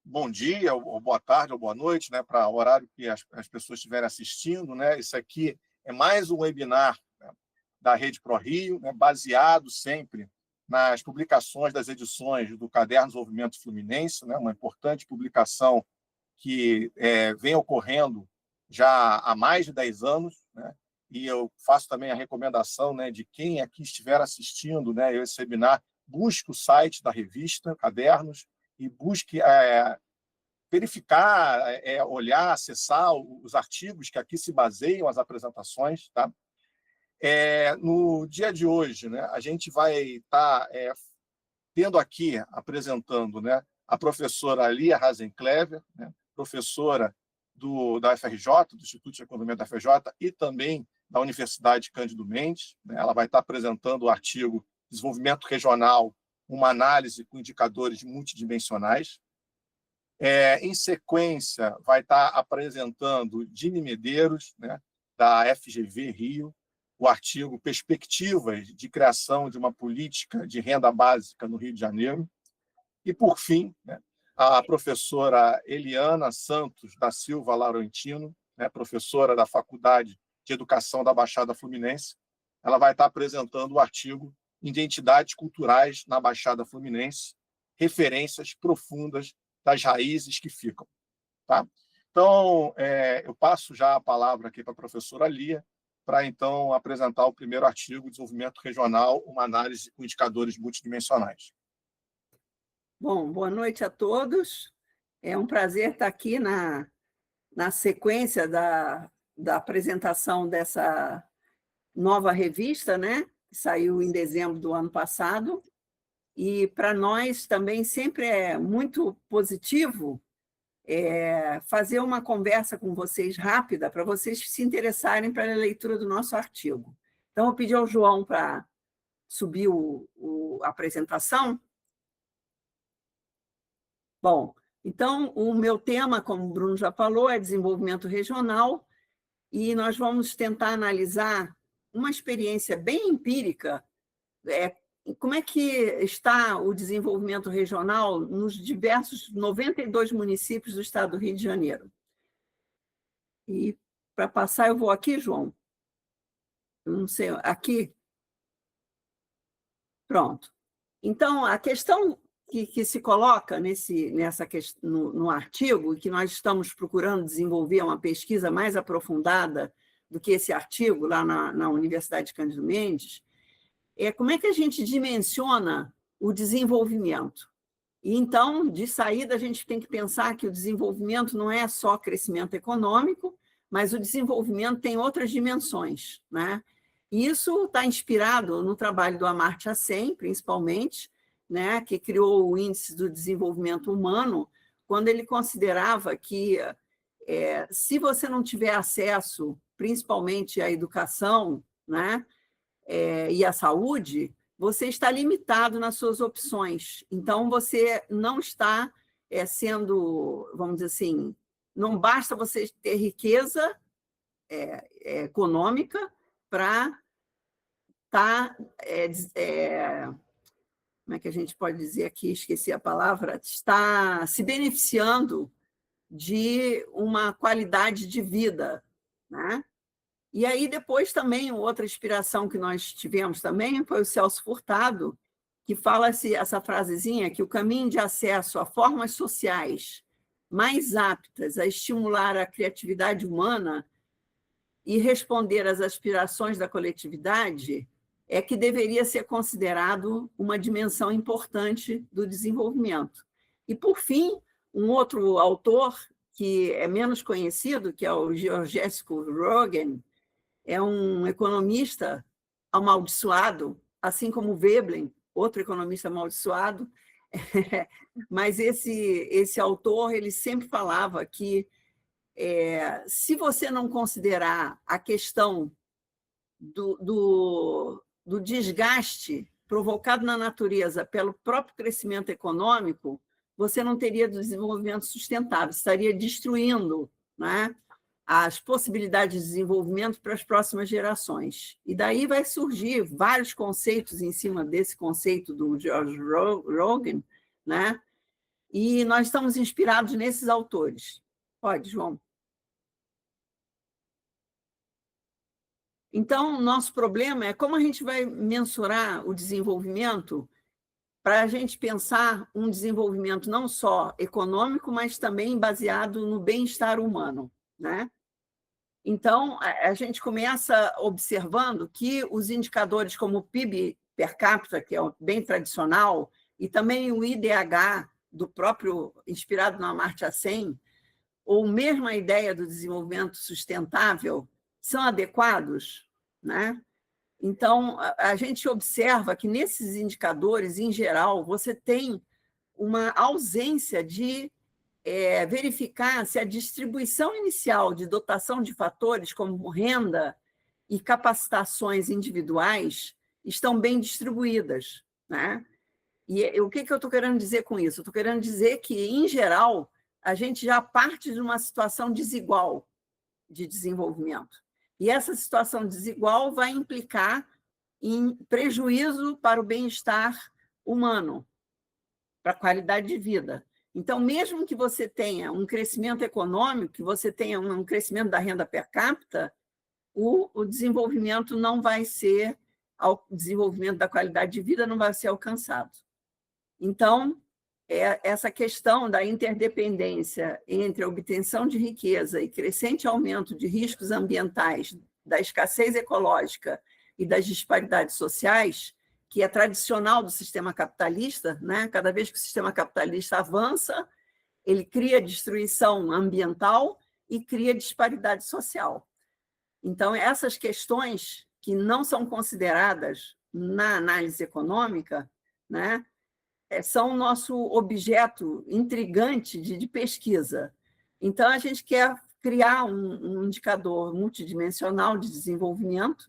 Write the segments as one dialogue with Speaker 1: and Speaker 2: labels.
Speaker 1: bom dia, ou boa tarde, ou boa noite, né, para o horário que as pessoas estiverem assistindo, né? Isso aqui é mais um webinar, né, da Rede ProRio, né, baseado sempre nas publicações das edições do Caderno Desenvolvimento Fluminense, né, uma importante publicação que vem ocorrendo já há mais de 10 anos, né? E eu faço também a recomendação, né, de quem aqui estiver assistindo, né, esse webinar, busque o site da revista Cadernos e busque verificar, olhar, acessar os artigos que aqui se baseiam as apresentações. Tá? No dia de hoje, né, a gente vai estar tendo aqui, apresentando, né, a professora Lia Hasenclever, né, professora da UFRJ, do Instituto de Economia da UFRJ, e também da Universidade Cândido Mendes. Né? Ela vai estar apresentando o artigo Desenvolvimento Regional, uma análise com indicadores multidimensionais. Em sequência, vai estar apresentando Dini Medeiros, né, da FGV Rio, o artigo Perspectivas de Criação de uma Política de Renda Básica no Rio de Janeiro. E, por fim, né, a professora Eliana Santos da Silva Laurentino, né, professora da Faculdade de Educação da Baixada Fluminense. Ela vai estar apresentando o artigo Identidades Culturais na Baixada Fluminense, referências profundas das raízes que ficam. Tá? Então, eu passo já a palavra aqui para a professora Lia, para, então, apresentar o primeiro artigo, Desenvolvimento Regional, uma análise com indicadores multidimensionais.
Speaker 2: Bom, boa noite a todos. É um prazer estar aqui na sequência da apresentação dessa nova revista, né? Que saiu em dezembro do ano passado. E, para nós, também sempre é muito positivo fazer uma conversa com vocês rápida, para vocês se interessarem pela leitura do nosso artigo. Então, eu pedi ao João para subir a apresentação. Bom, então, o meu tema, como o Bruno já falou, é desenvolvimento regional, e nós vamos tentar analisar uma experiência bem empírica, como é que está o desenvolvimento regional nos diversos 92 municípios do estado do Rio de Janeiro. E, para passar, eu vou aqui, João? Eu não sei, aqui? Pronto. Então, a questão que se coloca no artigo, e que nós estamos procurando desenvolver uma pesquisa mais aprofundada do que esse artigo lá na Universidade Cândido Mendes, como é que a gente dimensiona o desenvolvimento. E, então, de saída, a gente tem que pensar que o desenvolvimento não é só crescimento econômico, mas o desenvolvimento tem outras dimensões. Né? E isso está inspirado no trabalho do Amartya Sen, principalmente, né, que criou o Índice do Desenvolvimento Humano, quando ele considerava que, se você não tiver acesso, principalmente à educação, né, e à saúde, você está limitado nas suas opções. Então, você não está sendo, vamos dizer assim, não basta você ter riqueza econômica para estar... como é que a gente pode dizer aqui? Esqueci a palavra. Está se beneficiando de uma qualidade de vida, né? E aí, depois, também, outra inspiração que nós tivemos também foi o Celso Furtado, que fala essa frasezinha, que o caminho de acesso a formas sociais mais aptas a estimular a criatividade humana e responder às aspirações da coletividade é que deveria ser considerado uma dimensão importante do desenvolvimento. E, por fim, um outro autor que é menos conhecido, que é o Georgescu Roegen, é um economista amaldiçoado, assim como Veblen, outro economista amaldiçoado, mas esse autor ele sempre falava que, se você não considerar a questão do desgaste provocado na natureza pelo próprio crescimento econômico, você não teria desenvolvimento sustentável, estaria destruindo, né, as possibilidades de desenvolvimento para as próximas gerações. E daí vai surgir vários conceitos em cima desse conceito do George Roegen, né? E nós estamos inspirados nesses autores. Pode, João. Então, o nosso problema é como a gente vai mensurar o desenvolvimento para a gente pensar um desenvolvimento não só econômico, mas também baseado no bem-estar humano, né? Então, a gente começa observando que os indicadores como o PIB per capita, que é bem tradicional, e também o IDH, do próprio, inspirado na Amartya Sen, ou mesmo a ideia do desenvolvimento sustentável, são adequados, né? Então, a gente observa que nesses indicadores, em geral, você tem uma ausência de verificar se a distribuição inicial de dotação de fatores, como renda e capacitações individuais, estão bem distribuídas, né? E o que eu estou querendo dizer com isso? Estou querendo dizer que, em geral, a gente já parte de uma situação desigual de desenvolvimento. E essa situação desigual vai implicar em prejuízo para o bem-estar humano, para a qualidade de vida. Então, mesmo que você tenha um crescimento econômico, que você tenha um crescimento da renda per capita, o desenvolvimento não vai ser, o desenvolvimento da qualidade de vida não vai ser alcançado. Então, essa questão da interdependência entre a obtenção de riqueza e crescente aumento de riscos ambientais, da escassez ecológica e das disparidades sociais, que é tradicional do sistema capitalista, né? Cada vez que o sistema capitalista avança, ele cria destruição ambiental e cria disparidade social. Então, essas questões que não são consideradas na análise econômica, né, são o nosso objeto intrigante de pesquisa. Então, a gente quer criar um indicador multidimensional de desenvolvimento,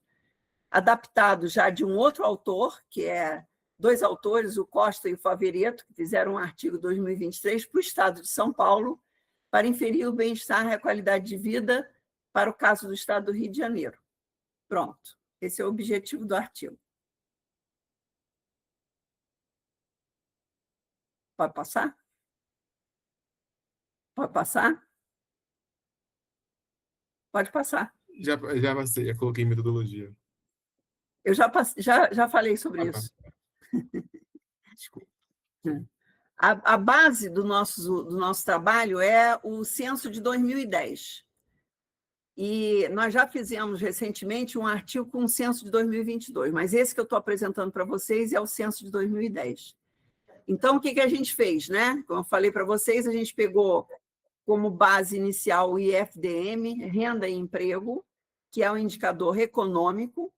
Speaker 2: adaptado já de um outro autor, que é dois autores, o Costa e o Faviereto, que fizeram um artigo em 2023 para o Estado de São Paulo, para inferir o bem-estar e a qualidade de vida para o caso do Estado do Rio de Janeiro. Pronto, esse é o objetivo do artigo. Pode passar? Pode passar? Pode passar.
Speaker 3: Já passei, já coloquei metodologia.
Speaker 2: Eu já falei sobre isso.
Speaker 3: Desculpa.
Speaker 2: A base do nosso trabalho é o censo de 2010. E nós já fizemos recentemente um artigo com o censo de 2022, mas esse que eu estou apresentando para vocês é o censo de 2010. Então, o que a gente fez, né? Como eu falei para vocês, a gente pegou como base inicial o IFDM, renda e emprego, que é um indicador econômico,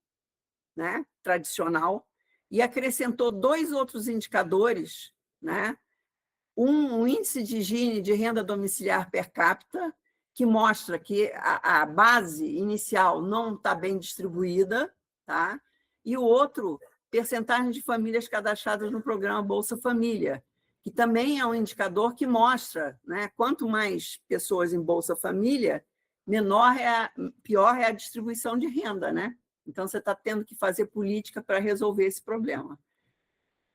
Speaker 2: né, tradicional, e acrescentou dois outros indicadores, né? Um índice de Gini de renda domiciliar per capita, que mostra que a base inicial não está bem distribuída, tá? E o outro, percentagem de famílias cadastradas no programa Bolsa Família, que também é um indicador que mostra, né, quanto mais pessoas em Bolsa Família, pior é a distribuição de renda, né? Então, você está tendo que fazer política para resolver esse problema.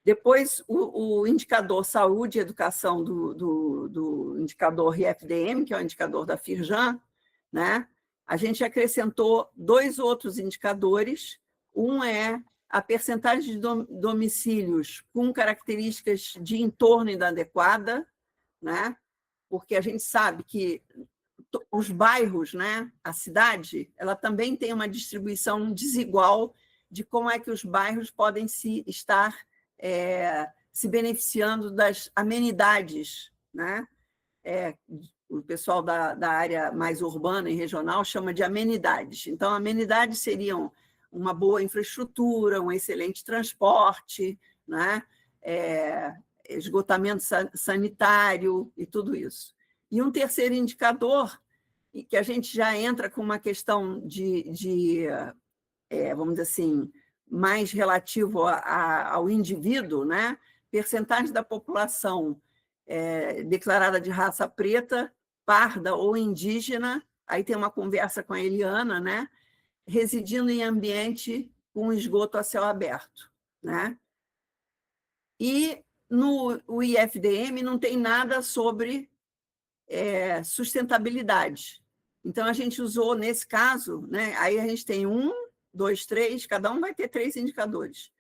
Speaker 2: Depois, o indicador saúde e educação do indicador IFDM, que é o indicador da Firjan, né? A gente acrescentou dois outros indicadores. Um é a percentagem de domicílios com características de entorno inadequada, né? Porque a gente sabe que os bairros, né, a cidade, ela também tem uma distribuição desigual de como é que os bairros podem estar se beneficiando das amenidades, né? O pessoal da área mais urbana e regional chama de amenidades. Então, amenidades seriam uma boa infraestrutura, um excelente transporte, né? Esgotamento sanitário e tudo isso. E um terceiro indicador, que a gente já entra com uma questão vamos dizer assim, mais relativo ao indivíduo, né? Percentagem da população declarada de raça preta, parda ou indígena, aí tem uma conversa com a Eliana, né? Residindo em ambiente com esgoto a céu aberto, né? E no IFDM não tem nada sobre sustentabilidade. Então, a gente usou, nesse caso, né, aí a gente tem 1, 2, 3, cada um vai ter 3 indicadores.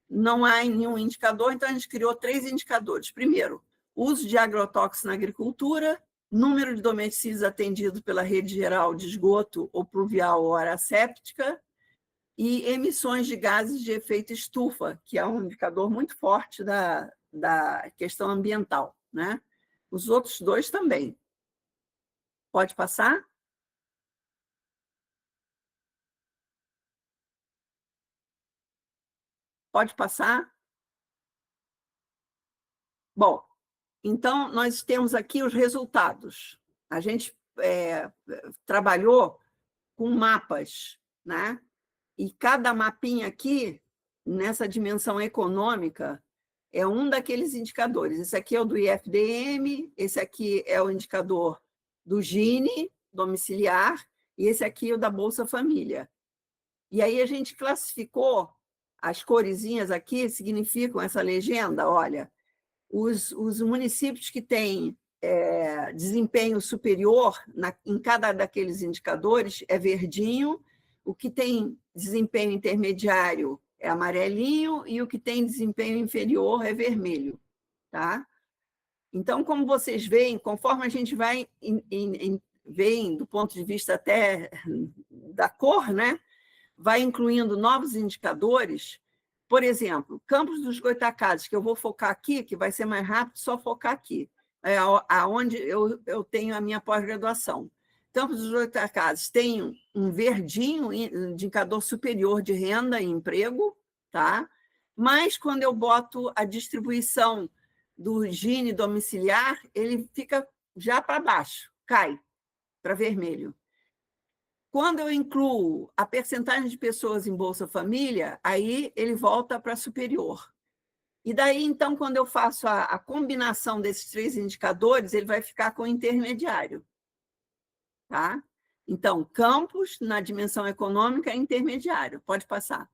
Speaker 2: Não há nenhum indicador, então a gente criou 3 indicadores. Primeiro, uso de agrotóxicos na agricultura, número de domicílios atendidos pela rede geral de esgoto ou pluvial ou área séptica, e emissões de gases de efeito estufa, que é um indicador muito forte da questão ambiental, né? Os outros 2 também. Pode passar? Pode passar? Bom, então, nós temos aqui os resultados. A gente trabalhou com mapas, né? E cada mapinha aqui, nessa dimensão econômica, é um daqueles indicadores. Esse aqui é o do IFDM, esse aqui é o indicador do Gini, domiciliar, e esse aqui é o da Bolsa Família. E aí a gente classificou, as coresinhas aqui significam essa legenda, olha, os municípios que têm desempenho superior em cada daqueles indicadores é verdinho, o que tem desempenho intermediário é amarelinho e o que tem desempenho inferior é vermelho. Tá? Então, como vocês veem, conforme a gente vai vem do ponto de vista até da cor, né? Vai incluindo novos indicadores. Por exemplo, Campos dos Goytacazes, que eu vou focar aqui, que vai ser mais rápido, só focar aqui, aonde eu tenho a minha pós-graduação. Campos dos Goytacazes tem um verdinho, indicador superior de renda e emprego, tá? Mas quando eu boto a distribuição do Gini domiciliar, ele fica já para baixo, cai para vermelho. Quando eu incluo a percentagem de pessoas em Bolsa Família, aí ele volta para superior. E daí, então, quando eu faço a combinação desses 3 indicadores, ele vai ficar com intermediário. Tá? Então, Campos, na dimensão econômica, é intermediário. Pode passar.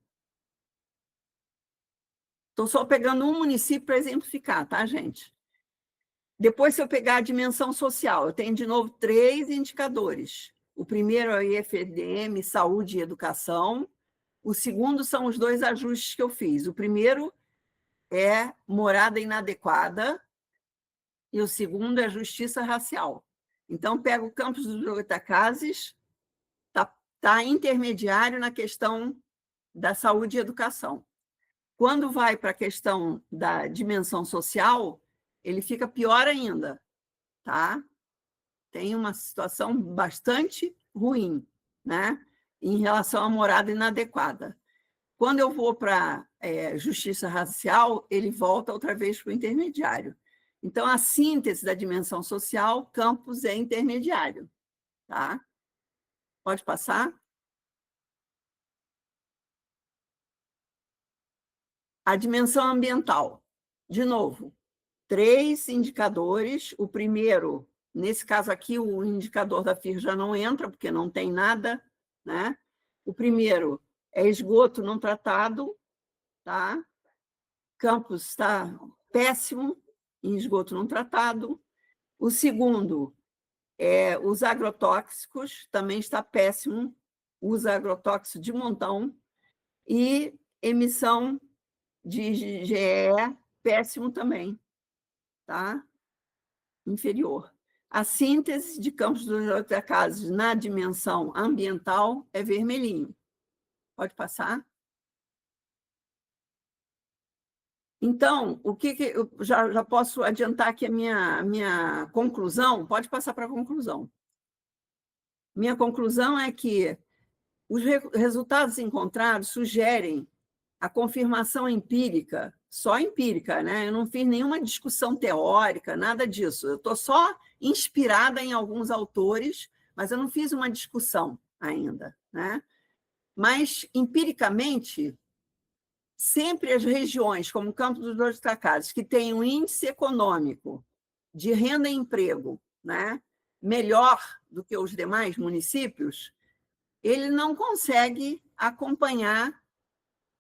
Speaker 2: Estou só pegando um município para exemplificar, tá, gente? Depois, se eu pegar a dimensão social, eu tenho, de novo, 3 indicadores. O primeiro é o IFDM, saúde e educação. O segundo são os 2 ajustes que eu fiz. O primeiro é morada inadequada e o segundo é justiça racial. Então, pego o Campos dos Goytacazes, está intermediário na questão da saúde e educação. Quando vai para a questão da dimensão social, ele fica pior ainda, tá? Tem uma situação bastante ruim, né? Em relação à morada inadequada. Quando eu vou para justiça racial, ele volta outra vez para o intermediário. Então, a síntese da dimensão social, Campos é intermediário. Tá? Pode passar? A dimensão ambiental. De novo, 3 indicadores. O primeiro, nesse caso aqui, o indicador da FIR já não entra, porque não tem nada, né? O primeiro é esgoto não tratado, tá? Campos está péssimo em esgoto não tratado. O segundo é os agrotóxicos, também está péssimo, usa agrotóxico de montão. E emissão de GE, péssimo também, tá? Inferior. A síntese de Campos dos Goytacazes na dimensão ambiental é vermelhinho. Pode passar? Então, o que eu já posso adiantar aqui a minha conclusão? Pode passar para a conclusão. Minha conclusão é que os resultados encontrados sugerem a confirmação empírica, só empírica, né? Eu não fiz nenhuma discussão teórica, nada disso. Eu estou só inspirada em alguns autores, mas eu não fiz uma discussão ainda, né? Mas, empiricamente, sempre as regiões, como Campos dos Goytacazes, que têm um índice econômico de renda e emprego, né, melhor do que os demais municípios, ele não consegue acompanhar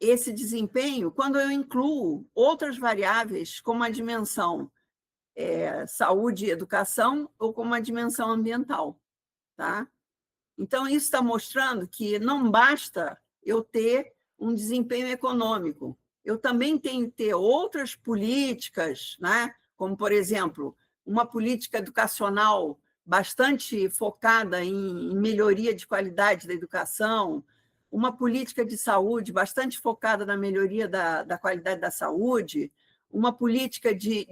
Speaker 2: esse desempenho quando eu incluo outras variáveis, como a dimensão saúde e educação, ou como a dimensão ambiental. Tá? Então, isso está mostrando que não basta eu ter um desempenho econômico, eu também tenho que ter outras políticas, né? Como, por exemplo, uma política educacional bastante focada em melhoria de qualidade da educação, uma política de saúde bastante focada na melhoria da qualidade da saúde, uma política de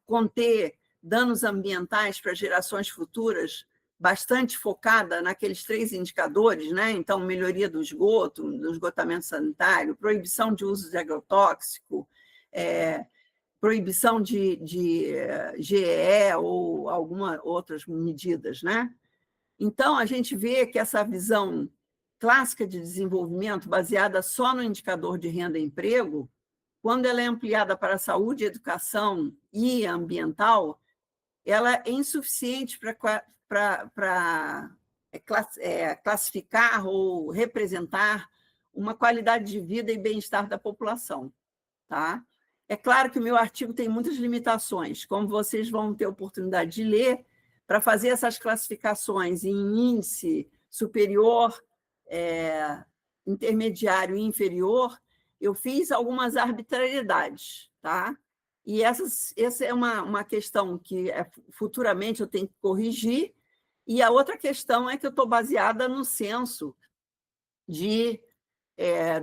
Speaker 2: conter danos ambientais para gerações futuras bastante focada naqueles 3 indicadores, né? Então, melhoria do esgoto, do esgotamento sanitário, proibição de uso de agrotóxico, proibição de GE ou algumas outras medidas, né? Então, a gente vê que essa visão clássica de desenvolvimento, baseada só no indicador de renda e emprego, quando ela é ampliada para a saúde, educação e ambiental, ela é insuficiente para classificar ou representar uma qualidade de vida e bem-estar da população. Tá? É claro que o meu artigo tem muitas limitações, como vocês vão ter oportunidade de ler, para fazer essas classificações em índice superior, intermediário e inferior, eu fiz algumas arbitrariedades, tá? E essa é uma questão que futuramente eu tenho que corrigir, e a outra questão é que eu estou baseada no censo de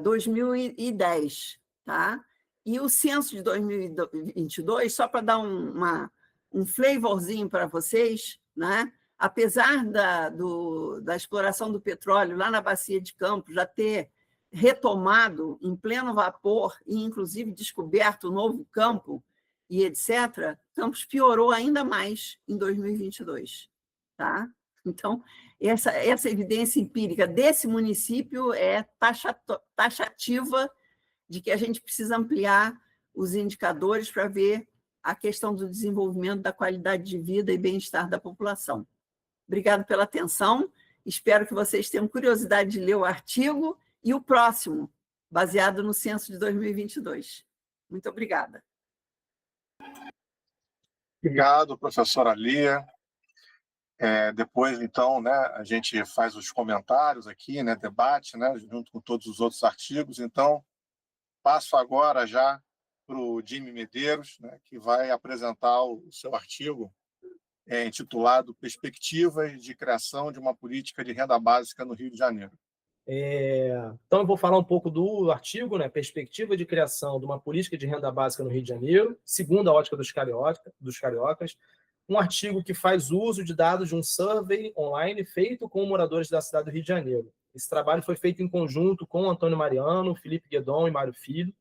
Speaker 2: 2010, tá? E o censo de 2022, só para dar um flavorzinho para vocês, né? Apesar da exploração do petróleo lá na Bacia de Campos já ter retomado em pleno vapor e, inclusive, descoberto um novo campo e etc., Campos piorou ainda mais em 2022. Tá? Então, essa evidência empírica desse município é taxativa de que a gente precisa ampliar os indicadores para ver a questão do desenvolvimento da qualidade de vida e bem-estar da população. Obrigado pela atenção, espero que vocês tenham curiosidade de ler o artigo e o próximo, baseado no censo de 2022. Muito obrigada.
Speaker 1: Obrigado, professora Lia. Depois, então, né, a gente faz os comentários aqui, né, debate, né, junto com todos os outros artigos. Então, passo agora já para o Jimmy Medeiros, né, que vai apresentar o seu artigo intitulado Perspectivas de Criação de uma Política de Renda Básica no Rio de Janeiro.
Speaker 4: Então, eu vou falar um pouco do artigo, né, Perspectiva de Criação de uma Política de Renda Básica no Rio de Janeiro, segundo a ótica dos cariocas, um artigo que faz uso de dados de um survey online feito com moradores da cidade do Rio de Janeiro. Esse trabalho foi feito em conjunto com Antônio Mariano, Felipe Guedon e Mário Filho.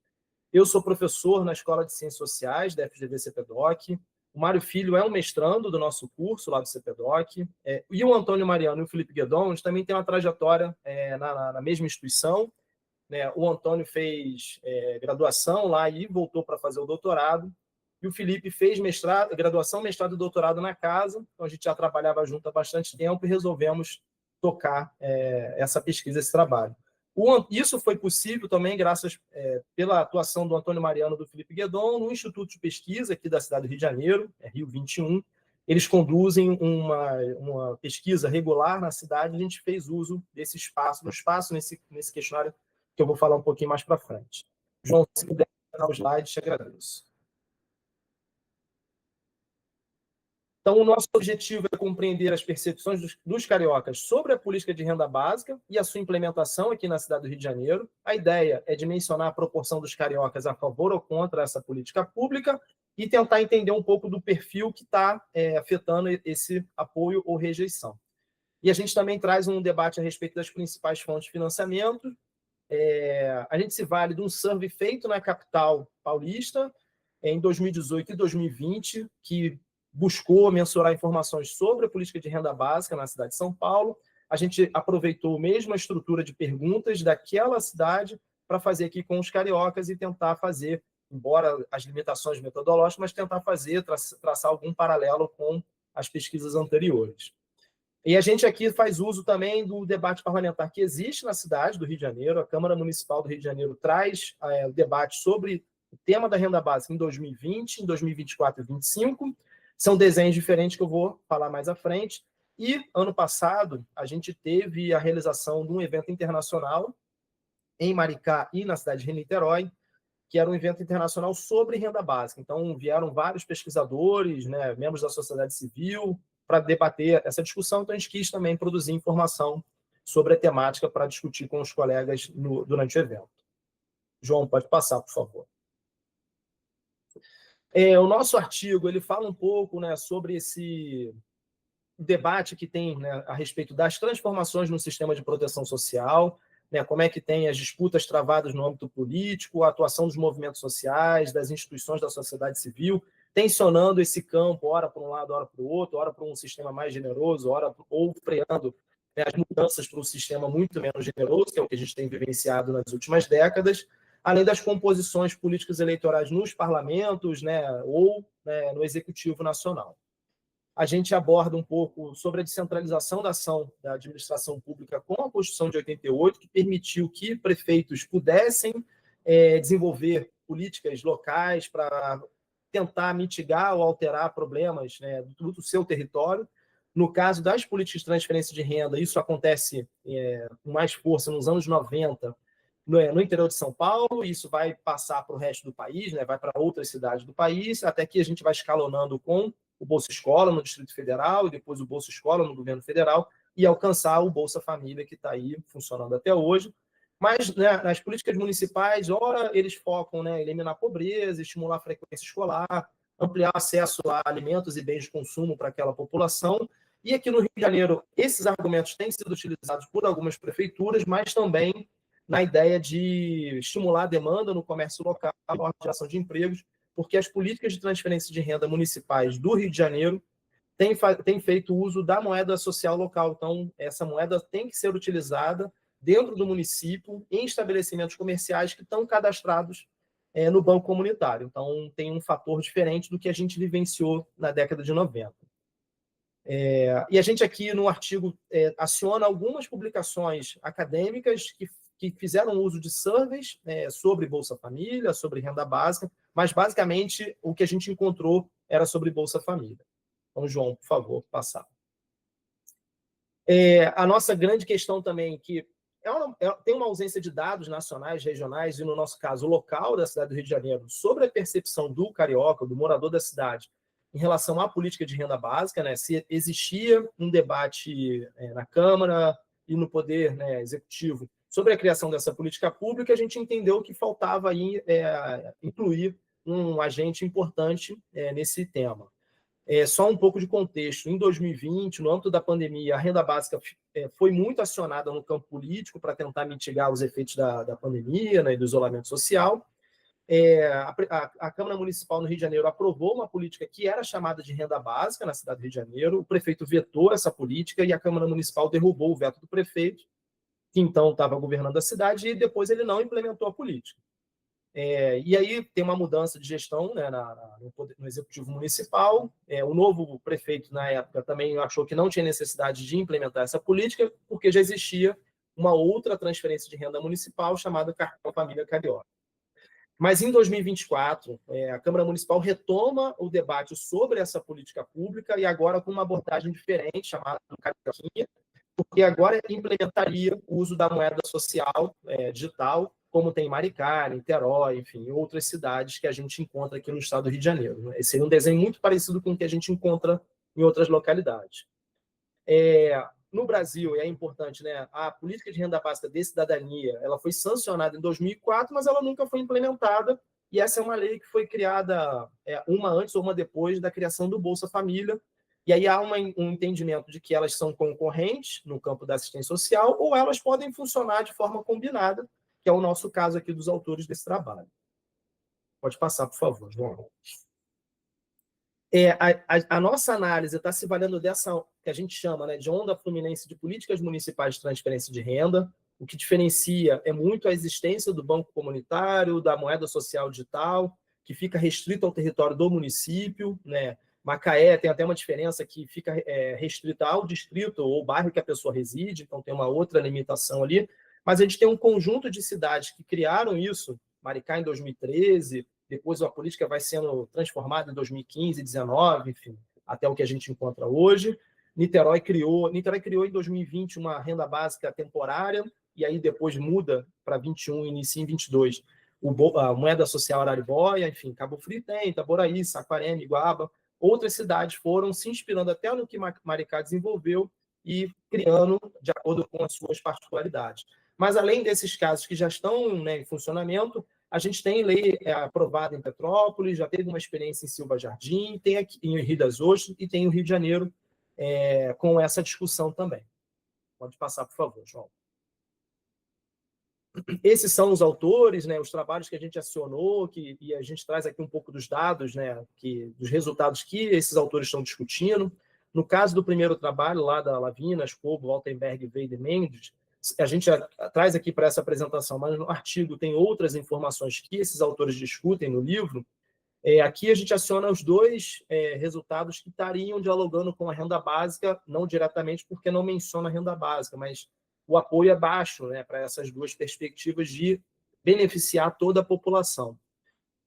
Speaker 4: Eu sou professor na Escola de Ciências Sociais da FGV CPDOC. O Mário Filho é um mestrando do nosso curso lá do CPDOC. E o Antônio Mariano e o Felipe Guedon, eles também têm uma trajetória na mesma instituição. Né? O Antônio fez graduação lá e voltou para fazer o doutorado. E o Felipe fez graduação, mestrado e doutorado na casa. Então, a gente já trabalhava junto há bastante tempo e resolvemos tocar essa pesquisa, esse trabalho. Isso foi possível também graças pela atuação do Antônio Mariano e do Felipe Guedon no Instituto de Pesquisa aqui da cidade do Rio de Janeiro, Rio 21. Eles conduzem uma pesquisa regular na cidade, a gente fez uso desse espaço, nesse questionário que eu vou falar um pouquinho mais para frente. João, se puder dar o slide, te agradeço. Então, o nosso objetivo é compreender as percepções dos cariocas sobre a política de renda básica e a sua implementação aqui na cidade do Rio de Janeiro. A ideia é dimensionar a proporção dos cariocas a favor ou contra essa política pública e tentar entender um pouco do perfil que está afetando esse apoio ou rejeição. E a gente também traz um debate a respeito das principais fontes de financiamento. A gente se vale de um survey feito na capital paulista em 2018 e 2020, que buscou mensurar informações sobre a política de renda básica na cidade de São Paulo. A gente aproveitou a mesma estrutura de perguntas daquela cidade para fazer aqui com os cariocas e tentar fazer, embora as limitações metodológicas, mas tentar fazer, traçar algum paralelo com as pesquisas anteriores. E a gente aqui faz uso também do debate parlamentar que existe na cidade do Rio de Janeiro. A Câmara Municipal do Rio de Janeiro traz o debate sobre o tema da renda básica em 2020, em 2024 e 2025. São desenhos diferentes que eu vou falar mais à frente. E, ano passado, a gente teve a realização de um evento internacional em Maricá e na cidade de Niterói, que era um evento internacional sobre renda básica. Então, vieram vários pesquisadores, né, membros da sociedade civil, para debater essa discussão. Então, a gente quis também produzir informação sobre a temática para discutir com os colegas durante o evento. João, pode passar, por favor. O nosso artigo ele fala um pouco, né, sobre esse debate que tem, né, a respeito das transformações no sistema de proteção social, né, como é que tem as disputas travadas no âmbito político, a atuação dos movimentos sociais, das instituições da sociedade civil, tensionando esse campo, ora para um lado, ora para o outro, ora para um sistema mais generoso, ou freando, né, as mudanças para um sistema muito menos generoso, que é o que a gente tem vivenciado nas últimas décadas, além das composições políticas eleitorais nos parlamentos, né, ou, né, no Executivo Nacional. A gente aborda um pouco sobre a descentralização da ação da administração pública com a Constituição de 88, que permitiu que prefeitos pudessem desenvolver políticas locais para tentar mitigar ou alterar problemas, né, do seu território. No caso das políticas de transferência de renda, isso acontece com mais força nos anos 90, no interior de São Paulo, e isso vai passar para o resto do país, né, vai para outras cidades do país, até que a gente vai escalonando com o Bolsa Escola no Distrito Federal, e depois o Bolsa Escola no governo federal, e alcançar o Bolsa Família, que está aí funcionando até hoje. Mas, né, nas políticas municipais, ora, eles focam, né, em eliminar a pobreza, estimular a frequência escolar, ampliar acesso a alimentos e bens de consumo para aquela população. E aqui no Rio de Janeiro, esses argumentos têm sido utilizados por algumas prefeituras, mas também na ideia de estimular a demanda no comércio local, a geração de empregos, porque as políticas de transferência de renda municipais do Rio de Janeiro têm feito uso da moeda social local. Então, essa moeda tem que ser utilizada dentro do município, em estabelecimentos comerciais que estão cadastrados no banco comunitário. Então, tem um fator diferente do que a gente vivenciou na década de 90. E a gente aqui, no artigo, aciona algumas publicações acadêmicas que fizeram uso de surveys sobre Bolsa Família, sobre renda básica, mas, basicamente, o que a gente encontrou era sobre Bolsa Família. Então, João, por favor, passar. A nossa grande questão também, que tem uma ausência de dados nacionais, regionais e, no nosso caso, local da cidade do Rio de Janeiro, sobre a percepção do carioca, do morador da cidade, em relação à política de renda básica, né? Se existia um debate na Câmara e no Poder, né, Executivo sobre a criação dessa política pública, a gente entendeu que faltava aí, incluir um agente importante nesse tema. Só um pouco de contexto. Em 2020, no âmbito da pandemia, a renda básica foi muito acionada no campo político para tentar mitigar os efeitos da pandemia, né, e do isolamento social. A Câmara Municipal no Rio de Janeiro aprovou uma política que era chamada de renda básica na cidade do Rio de Janeiro. O prefeito vetou essa política e a Câmara Municipal derrubou o veto do prefeito, que então estava governando a cidade, e depois ele não implementou a política. E aí tem uma mudança de gestão, né, no Executivo Municipal. O novo prefeito, na época, também achou que não tinha necessidade de implementar essa política, porque já existia uma outra transferência de renda municipal chamada Cartão Família Carioca. Mas, em 2024, a Câmara Municipal retoma o debate sobre essa política pública, e agora com uma abordagem diferente, chamada Carioquinha, porque agora implementaria o uso da moeda social digital, como tem em Maricá, Niterói, enfim, outras cidades que a gente encontra aqui no estado do Rio de Janeiro. Esse seria um desenho muito parecido com o que a gente encontra em outras localidades. No Brasil, é importante, né, a política de renda básica de cidadania, ela foi sancionada em 2004, mas ela nunca foi implementada, e essa é uma lei que foi criada uma antes ou uma depois da criação do Bolsa Família, e aí há um entendimento de que elas são concorrentes no campo da assistência social, ou elas podem funcionar de forma combinada, que é o nosso caso aqui dos autores desse trabalho. Pode passar, por favor, João. A nossa análise está se valendo dessa, que a gente chama, né, de onda fluminense de políticas municipais de transferência de renda. O que diferencia é muito a existência do banco comunitário, da moeda social digital, que fica restrito ao território do município, né, Macaé tem até uma diferença que fica restrita ao distrito ou bairro que a pessoa reside, então tem uma outra limitação ali. Mas a gente tem um conjunto de cidades que criaram isso, Maricá em 2013, depois a política vai sendo transformada em 2015, 2019, enfim, até o que a gente encontra hoje. Niterói criou em 2020 uma renda básica temporária, e aí depois muda para 21 e inicia em 22 a moeda social Araribóia, enfim, Cabo Frio tem, Itaboraí, Saquarema, Iguaba. Outras cidades foram se inspirando até no que Maricá desenvolveu e criando de acordo com as suas particularidades. Mas, além desses casos que já estão, né, em funcionamento, a gente tem lei aprovada em Petrópolis, já teve uma experiência em Silva Jardim, tem aqui em Rio das Ostras e tem no Rio de Janeiro com essa discussão também. Pode passar, por favor, João. Esses são os autores, né, os trabalhos que a gente acionou, e a gente traz aqui um pouco dos dados, né, dos resultados que esses autores estão discutindo. No caso do primeiro trabalho, lá da Lavina, Escobo, Altenberg, Weide e Mendes, a gente traz aqui para essa apresentação, mas no artigo tem outras informações que esses autores discutem no livro. Aqui a gente aciona os dois resultados que estariam dialogando com a renda básica, não diretamente porque não menciona a renda básica, mas o apoio é baixo, né, para essas duas perspectivas de beneficiar toda a população.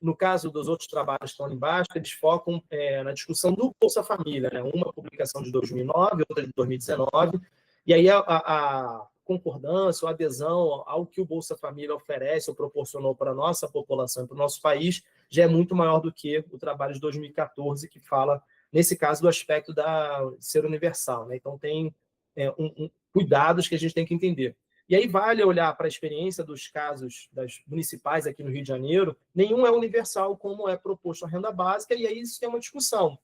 Speaker 4: No caso dos outros trabalhos que estão ali embaixo, eles focam na discussão do Bolsa Família, né? Uma publicação de 2009, outra de 2019, e aí a concordância, a adesão ao que o Bolsa Família oferece ou proporcionou para a nossa população e para o nosso país já é muito maior do que o trabalho de 2014, que fala, nesse caso, do aspecto de ser universal, né? Então, tem cuidados que a gente tem que entender. E aí vale olhar para a experiência dos casos das municipais aqui no Rio de Janeiro, nenhum é universal como é proposto a renda básica, e aí isso é uma discussão.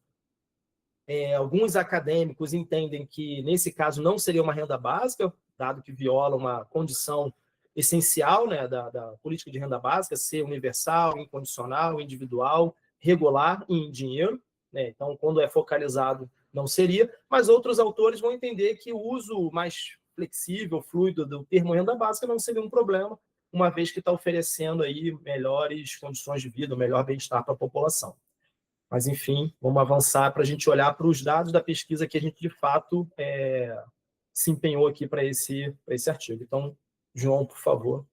Speaker 4: Alguns acadêmicos entendem que, nesse caso, não seria uma renda básica, dado que viola uma condição essencial, né, da política de renda básica, ser universal, incondicional, individual, regular e em dinheiro, né? Então, quando é focalizado, não seria, mas outros autores vão entender que o uso mais flexível, fluido do termo renda básica não seria um problema, uma vez que está oferecendo aí melhores condições de vida, melhor bem-estar para a população. Mas, enfim, vamos avançar para a gente olhar para os dados da pesquisa que a gente, de fato, se empenhou aqui para esse artigo. Então, João, por favor.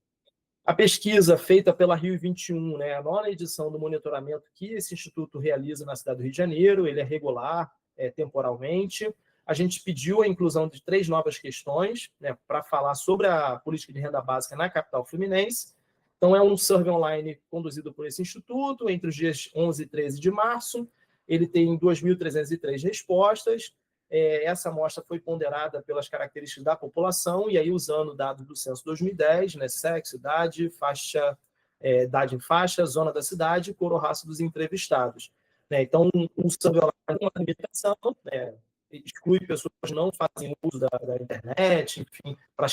Speaker 4: A pesquisa feita pela Rio 21, né, a 9ª edição do monitoramento que esse instituto realiza na cidade do Rio de Janeiro, ele é regular, temporalmente. A gente pediu a inclusão de 3 novas questões, né, para falar sobre a política de renda básica na capital fluminense. Então, é um survey online conduzido por esse instituto entre os dias 11 e 13 de março. Ele tem 2.303 respostas. Essa amostra foi ponderada pelas características da população, e aí usando dados do censo 2010, né, sexo, idade, faixa, idade em faixa, zona da cidade, cor ou raça dos entrevistados. Né? Então, um survey online tem uma limitação, né, exclui pessoas que não fazem uso da internet, enfim, para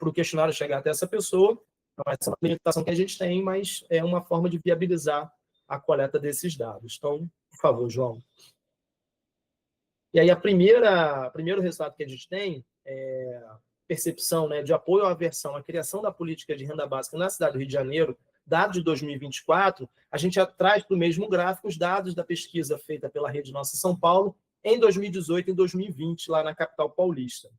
Speaker 4: o questionário chegar até essa pessoa. Então, essa é uma limitação que a gente tem, mas é uma forma de viabilizar a coleta desses dados. Então, por favor, João. E aí, primeiro resultado que a gente tem é percepção, né, de apoio à aversão à criação da política de renda básica na cidade do Rio de Janeiro, dados de 2024, a gente traz para o mesmo gráfico os dados da pesquisa feita pela Rede Nossa São Paulo em 2018 e em 2020, lá na capital paulista.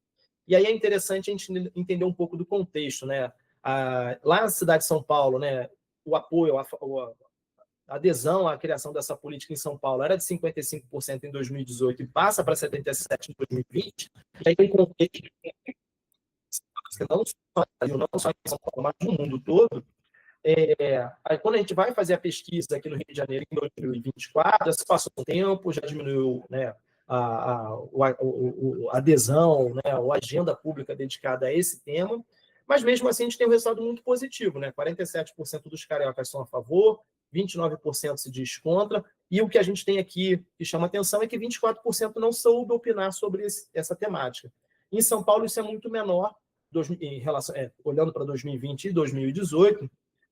Speaker 4: E aí é interessante a gente entender um pouco do contexto, né? Lá na cidade de São Paulo, né, o apoio, a adesão à criação dessa política em São Paulo era de 55% em 2018 e passa para 77% em 2020, e aí tem contexto não só em São Paulo, mas no mundo todo. Aí quando a gente vai fazer a pesquisa aqui no Rio de Janeiro em 2024, já se passou um tempo, já diminuiu, né, a adesão, né, a agenda pública dedicada a esse tema, mas mesmo assim a gente tem um resultado muito positivo, né? 47% dos cariocas são a favor, 29% se diz contra, e o que a gente tem aqui que chama atenção é que 24% não soube opinar sobre essa temática. Em São Paulo isso é muito menor, em relação, olhando para 2020 e 2018,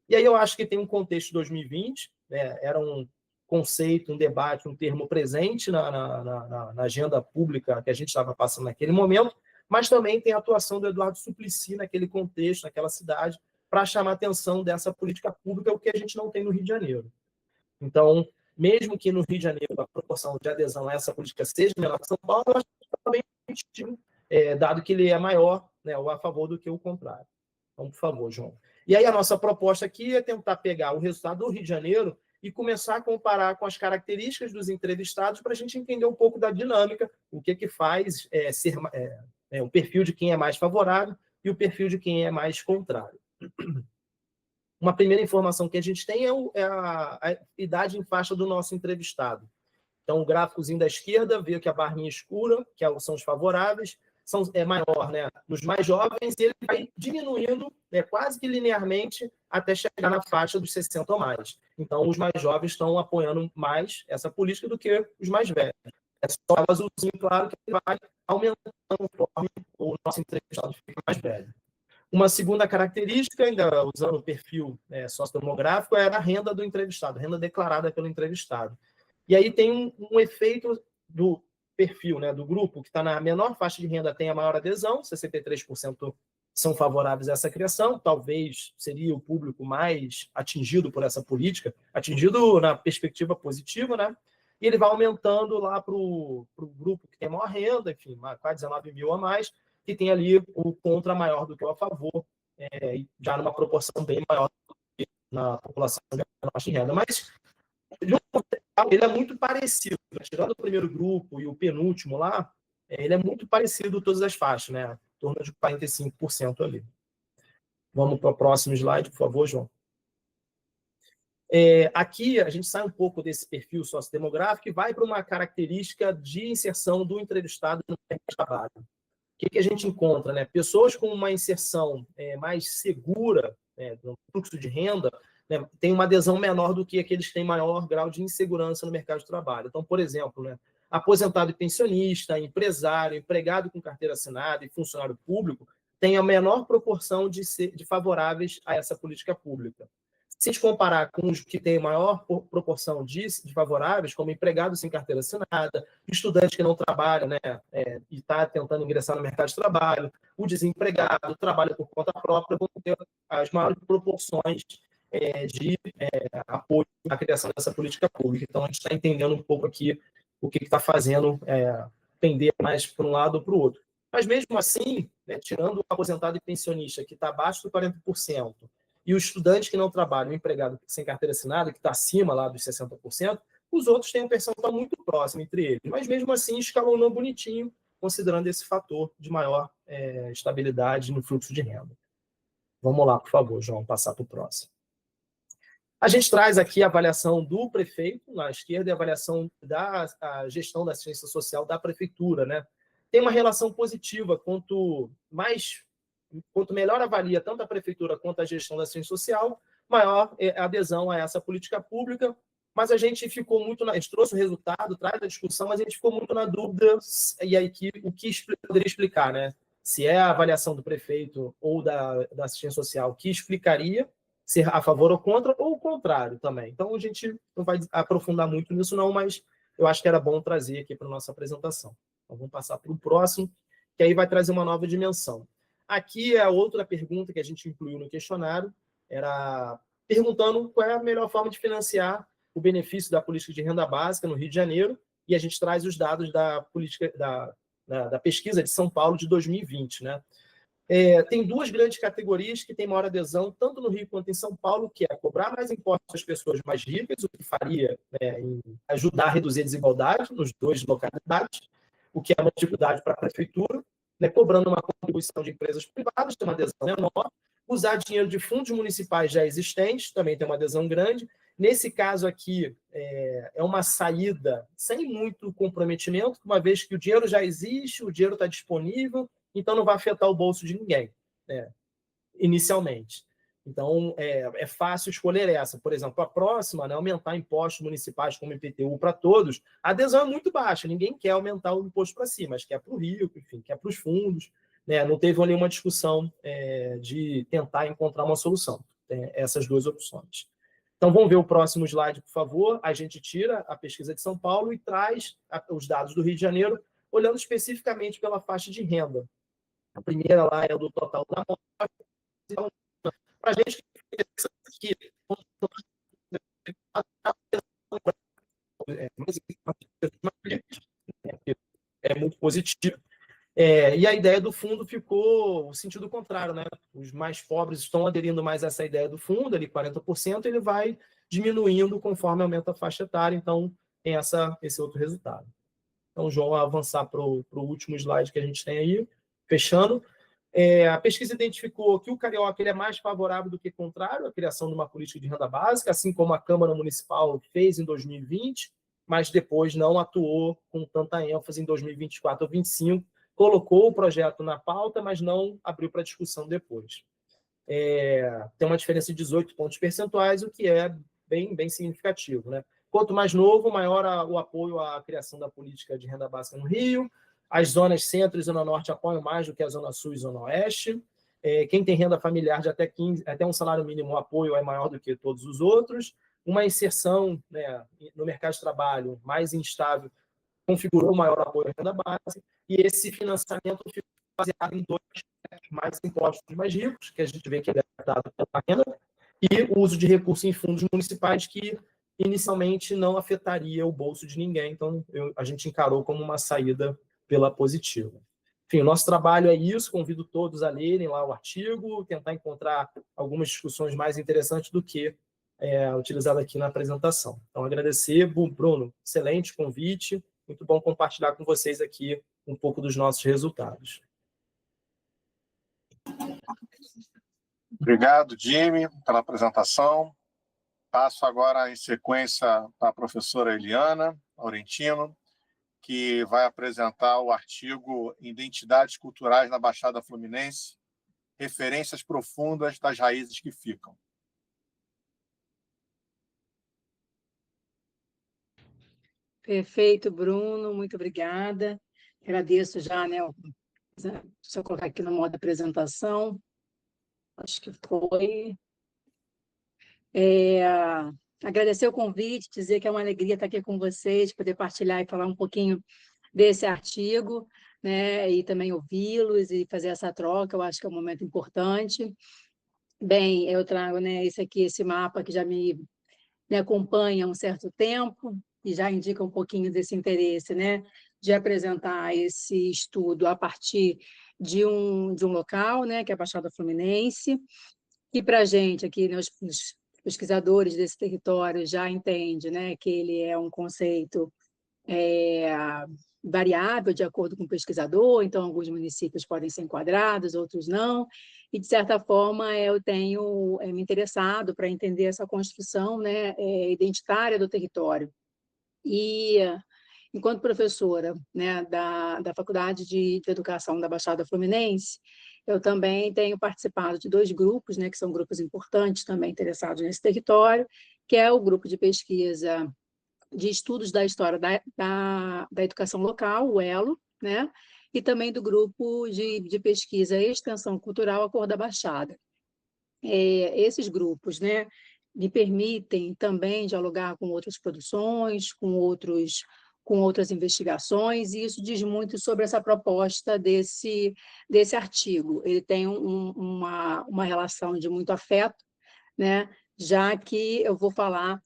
Speaker 4: e aí eu acho que tem um contexto de 2020, né, era um conceito, um debate, um termo presente na agenda pública que a gente estava passando naquele momento, mas também tem a atuação do Eduardo Suplicy naquele contexto, naquela cidade, para chamar a atenção dessa política pública, o que a gente não tem no Rio de Janeiro. Então, mesmo que no Rio de Janeiro a proporção de adesão a essa política seja menor que São Paulo, eu acho que está bem positivo, dado que ele é maior, né, ou a favor do que o contrário. Então, por favor, João. E aí a nossa proposta aqui é tentar pegar o resultado do Rio de Janeiro e começar a comparar com as características dos entrevistados para a gente entender um pouco da dinâmica, o que faz o perfil de quem é mais favorável e o perfil de quem é mais contrário. Uma primeira informação que a gente tem é a idade em faixa do nosso entrevistado. Então, o gráficozinho da esquerda vê que a barrinha escura, que são os favoráveis, é maior, né, nos mais jovens, e ele vai diminuindo, né, quase que linearmente até chegar na faixa dos 60 ou mais. Então, os mais jovens estão apoiando mais essa política do que os mais velhos. É só o azulzinho, claro, que ele vai aumentando conforme o nosso entrevistado fica mais velho. Uma segunda característica, ainda usando o perfil sociodemográfico, é a renda do entrevistado, renda declarada pelo entrevistado. E aí tem um efeito do perfil, né, do grupo, que está na menor faixa de renda, tem a maior adesão, 63% são favoráveis a essa criação, talvez seria o público mais atingido por essa política, atingido na perspectiva positiva, né? E ele vai aumentando lá para o grupo que tem maior renda, enfim, quase 19 mil a mais, que tem ali o contra maior do que o a favor, já numa proporção bem maior do que na população de baixa renda. Mas, de um modo geral, ele é muito parecido, né? Tirando o primeiro grupo e o penúltimo lá, ele é muito parecido todas as faixas, né? Em torno de 45% ali. Vamos para o próximo slide, por favor, João. Aqui a gente sai um pouco desse perfil sociodemográfico e vai para uma característica de inserção do entrevistado no mercado de trabalho. O que a gente encontra, né? Pessoas com uma inserção mais segura, no fluxo de renda, né, têm uma adesão menor do que aqueles que têm maior grau de insegurança no mercado de trabalho. Então, por exemplo, né, aposentado e pensionista, empresário, empregado com carteira assinada e funcionário público têm a menor proporção de favoráveis a essa política pública. Se a gente comparar com os que têm maior proporção de favoráveis, como empregado sem carteira assinada, estudante que não trabalha, né, e está tentando ingressar no mercado de trabalho, o desempregado, trabalha por conta própria, vão ter as maiores proporções de apoio à criação dessa política pública. Então, a gente está entendendo um pouco aqui o que está fazendo pender mais para um lado ou para o outro. Mas, mesmo assim, né, tirando o aposentado e pensionista, que está abaixo do 40%, e o estudante que não trabalha, o empregado sem carteira assinada, que está acima lá dos 60%, os outros têm um percentual muito próximo entre eles. Mas, mesmo assim, escalonou bonitinho, considerando esse fator de maior estabilidade no fluxo de renda. Vamos lá, por favor, João, passar para o próximo. A gente traz aqui a avaliação do prefeito, na esquerda, e a avaliação da gestão da assistência social da prefeitura, né? Tem uma relação positiva, quanto melhor avalia tanto a prefeitura quanto a gestão da assistência social, maior a adesão a essa política pública. Mas a gente ficou muito... A gente trouxe o resultado, traz a discussão, mas a gente ficou muito na dúvida, e aí o que poderia explicar, né? Se é a avaliação do prefeito ou da assistência social que explicaria ser a favor ou contra, ou o contrário também. Então, a gente não vai aprofundar muito nisso, não, mas eu acho que era bom trazer aqui para a nossa apresentação. Então, vamos passar para o próximo, que aí vai trazer uma nova dimensão. Aqui é a outra pergunta que a gente incluiu no questionário, era perguntando qual é a melhor forma de financiar o benefício da política de renda básica no Rio de Janeiro, e a gente traz os dados da política da pesquisa de São Paulo de 2020, né? Tem duas grandes categorias que têm maior adesão, tanto no Rio quanto em São Paulo, que é cobrar mais impostos às pessoas mais ricas, o que faria em ajudar a reduzir a desigualdade nos dois localidades, o que é uma dificuldade para a prefeitura, né, cobrando uma contribuição de empresas privadas, tem uma adesão menor, usar dinheiro de fundos municipais já existentes, também tem uma adesão grande. Nesse caso aqui, é uma saída sem muito comprometimento, uma vez que o dinheiro já existe, o dinheiro está disponível, então não vai afetar o bolso de ninguém, né, inicialmente. Então, é fácil escolher essa. Por exemplo, a próxima, né, aumentar impostos municipais como IPTU para todos, a adesão é muito baixa, ninguém quer aumentar o imposto para si, mas quer para o rico, enfim, quer para os fundos, né, não teve nenhuma discussão de tentar encontrar uma solução. Tem essas duas opções. Então, vamos ver o próximo slide, por favor. A gente tira a pesquisa de São Paulo e traz os dados do Rio de Janeiro, olhando especificamente pela faixa de renda. A primeira lá é do total da amostra. Para a gente que é muito positivo. E a ideia do fundo ficou o sentido contrário, né? Os mais pobres estão aderindo mais a essa ideia do fundo, ali 40%, ele vai diminuindo conforme aumenta a faixa etária, então tem esse outro resultado. Então, João, avançar para o último slide que a gente tem aí, fechando. A pesquisa identificou que o carioca ele é mais favorável do que contrário à criação de uma política de renda básica, assim como a Câmara Municipal fez em 2020, mas depois não atuou com tanta ênfase em 2024 ou 2025, colocou o projeto na pauta, mas não abriu para discussão depois. Tem uma diferença de 18 pontos percentuais, o que é bem significativo, né? Quanto mais novo, maior o apoio à criação da política de renda básica no Rio. As zonas centro e zona norte apoiam mais do que a zona sul e zona oeste. Quem tem renda familiar de até um salário mínimo, o apoio é maior do que todos os outros. Uma inserção, né, no mercado de trabalho mais instável configurou maior apoio à renda básica, e esse financiamento ficou baseado em dois aspectos: mais impostos mais ricos, que a gente vê que é dado pela renda, e o uso de recursos em fundos municipais, que inicialmente não afetaria o bolso de ninguém, então a gente encarou como uma saída pela positiva. Enfim, o nosso trabalho é isso, convido todos a lerem lá o artigo, tentar encontrar algumas discussões mais interessantes do que utilizado aqui na apresentação. Então, agradecer, Bruno, excelente convite, muito bom compartilhar com vocês aqui um pouco dos nossos resultados.
Speaker 1: Obrigado, Jimmy, pela apresentação. Passo agora, em sequência, para a professora Eliana Laurentino, que vai apresentar o artigo Identidades Culturais na Baixada Fluminense, referências profundas das raízes que ficam.
Speaker 5: Perfeito, Bruno, muito obrigada. Agradeço já, né? Deixa eu colocar aqui no modo apresentação. Acho que foi. Agradecer o convite, dizer que é uma alegria estar aqui com vocês, poder partilhar e falar um pouquinho desse artigo, né? E também ouvi-los e fazer essa troca, eu acho que é um momento importante. Bem, eu trago, né, esse mapa que já me acompanha há um certo tempo, e já indica um pouquinho desse interesse, né, de apresentar esse estudo a partir de um local, né, que é a Baixada Fluminense, que para a gente aqui, né, os pesquisadores desse território já entendem, né, que ele é um conceito variável de acordo com o pesquisador, então alguns municípios podem ser enquadrados, outros não, e de certa forma eu tenho me interessado para entender essa construção, né, identitária do território. E, enquanto professora, né, da Faculdade de Educação da Baixada Fluminense, eu também tenho participado de dois grupos, né, que são grupos importantes também interessados nesse território, que é o grupo de pesquisa de estudos da história da educação local, o ELO, né, e também do grupo de pesquisa e extensão cultural, a Cor da Baixada. Esses grupos, né, me permitem também dialogar com outras produções, com outras investigações, e isso diz muito sobre essa proposta desse artigo. Ele tem uma relação de muito afeto, né, já que eu vou falar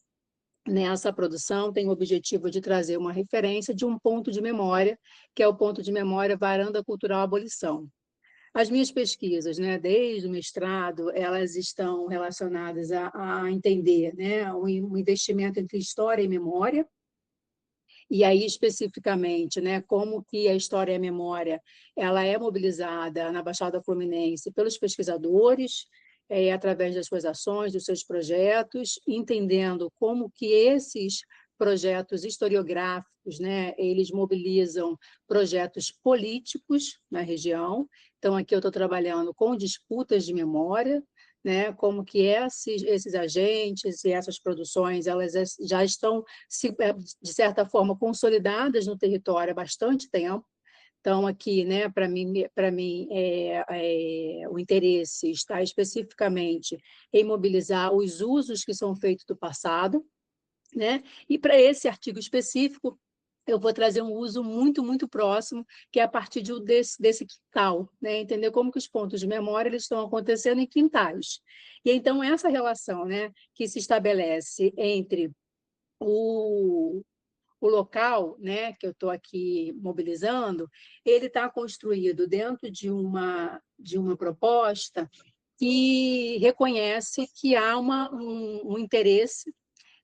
Speaker 5: nessa produção, tem o objetivo de trazer uma referência de um ponto de memória, que é o ponto de memória Varanda Cultural Abolição. As minhas pesquisas, né, desde o mestrado, elas estão relacionadas a entender, né, o investimento entre história e memória, e aí especificamente, né, como que a história e a memória ela é mobilizada na Baixada Fluminense pelos pesquisadores, através das suas ações, dos seus projetos, entendendo como que esses projetos historiográficos, né, eles mobilizam projetos políticos na região. Então, aqui eu estou trabalhando com disputas de memória, né, como que esses agentes e essas produções elas já estão, de certa forma, consolidadas no território há bastante tempo. Então, aqui, né, para mim o interesse está especificamente em mobilizar os usos que são feitos do passado, né? E para esse artigo específico, eu vou trazer um uso muito, muito próximo, que é a partir desse quintal, né? Entender como que os pontos de memória eles estão acontecendo em quintais. E então, essa relação, né, que se estabelece entre o local, né, que eu estou aqui mobilizando, ele está construído dentro de uma proposta que reconhece que há um interesse,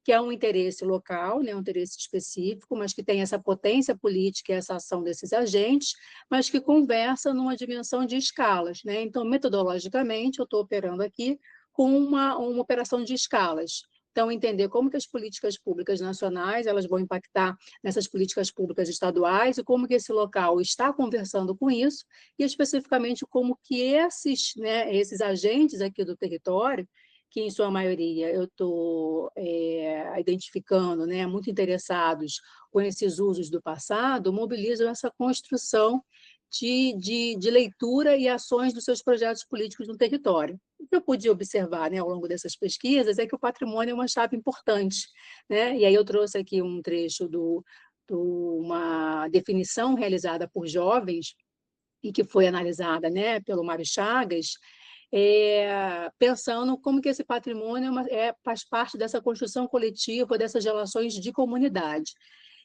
Speaker 5: que é um interesse local, né, um interesse específico, mas que tem essa potência política e essa ação desses agentes, mas que conversa numa dimensão de escalas, né? Então, metodologicamente, eu estou operando aqui com uma operação de escalas. Então, entender como que as políticas públicas nacionais elas vão impactar nessas políticas públicas estaduais e como que esse local está conversando com isso, e especificamente como que esses agentes aqui do território, que em sua maioria eu estou identificando, né, muito interessados com esses usos do passado, mobilizam essa construção de leitura e ações dos seus projetos políticos no território. O que eu pude observar, né, ao longo dessas pesquisas é que o patrimônio é uma chave importante, né? E aí eu trouxe aqui um trecho de uma definição realizada por jovens e que foi analisada, né, pelo Mário Chagas, pensando como que esse patrimônio faz parte dessa construção coletiva, dessas relações de comunidade.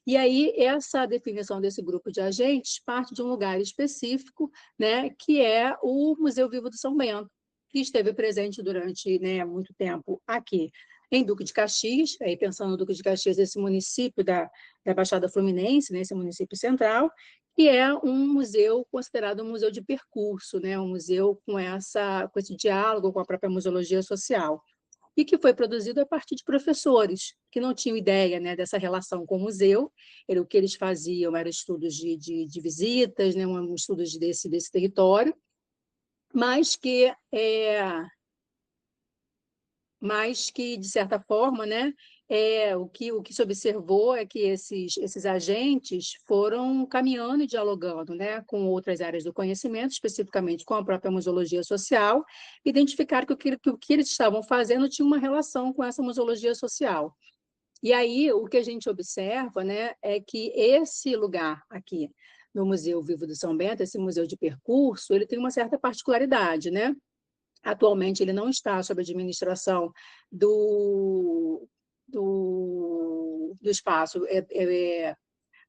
Speaker 5: E aí, essa definição desse grupo de agentes parte de um lugar específico, né, que é o Museu Vivo do São Bento, que esteve presente durante, né, muito tempo aqui em Duque de Caxias, aí pensando no Duque de Caxias, esse município da Baixada Fluminense, né, esse município central, que é um museu considerado um museu de percurso, né, um museu com esse diálogo com a própria museologia social, e que foi produzido a partir de professores que não tinham ideia, né, dessa relação com o museu. O que eles faziam eram estudos de visitas, né, estudos desse território, mas que, de certa forma, né, o que se observou é que esses agentes foram caminhando e dialogando, né, com outras áreas do conhecimento, especificamente com a própria museologia social, identificaram que o que eles estavam fazendo tinha uma relação com essa museologia social. E aí, o que a gente observa, né, é que esse lugar aqui, no Museu Vivo do São Bento, esse museu de percurso, ele tem uma certa particularidade, né? Atualmente, ele não está sob a administração do espaço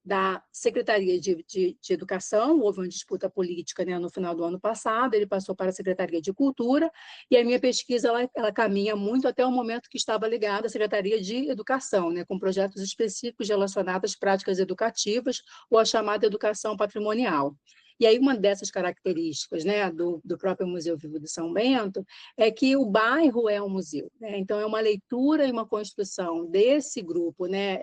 Speaker 5: da Secretaria de Educação. Houve uma disputa política, né, no final do ano passado, ele passou para a Secretaria de Cultura, e a minha pesquisa ela caminha muito até o momento que estava ligada à Secretaria de Educação, né, com projetos específicos relacionados às práticas educativas ou à chamada educação patrimonial. E aí, uma dessas características, né, do próprio Museu Vivo de São Bento é que o bairro é um museu, né? Então, é uma leitura e uma construção desse grupo, né,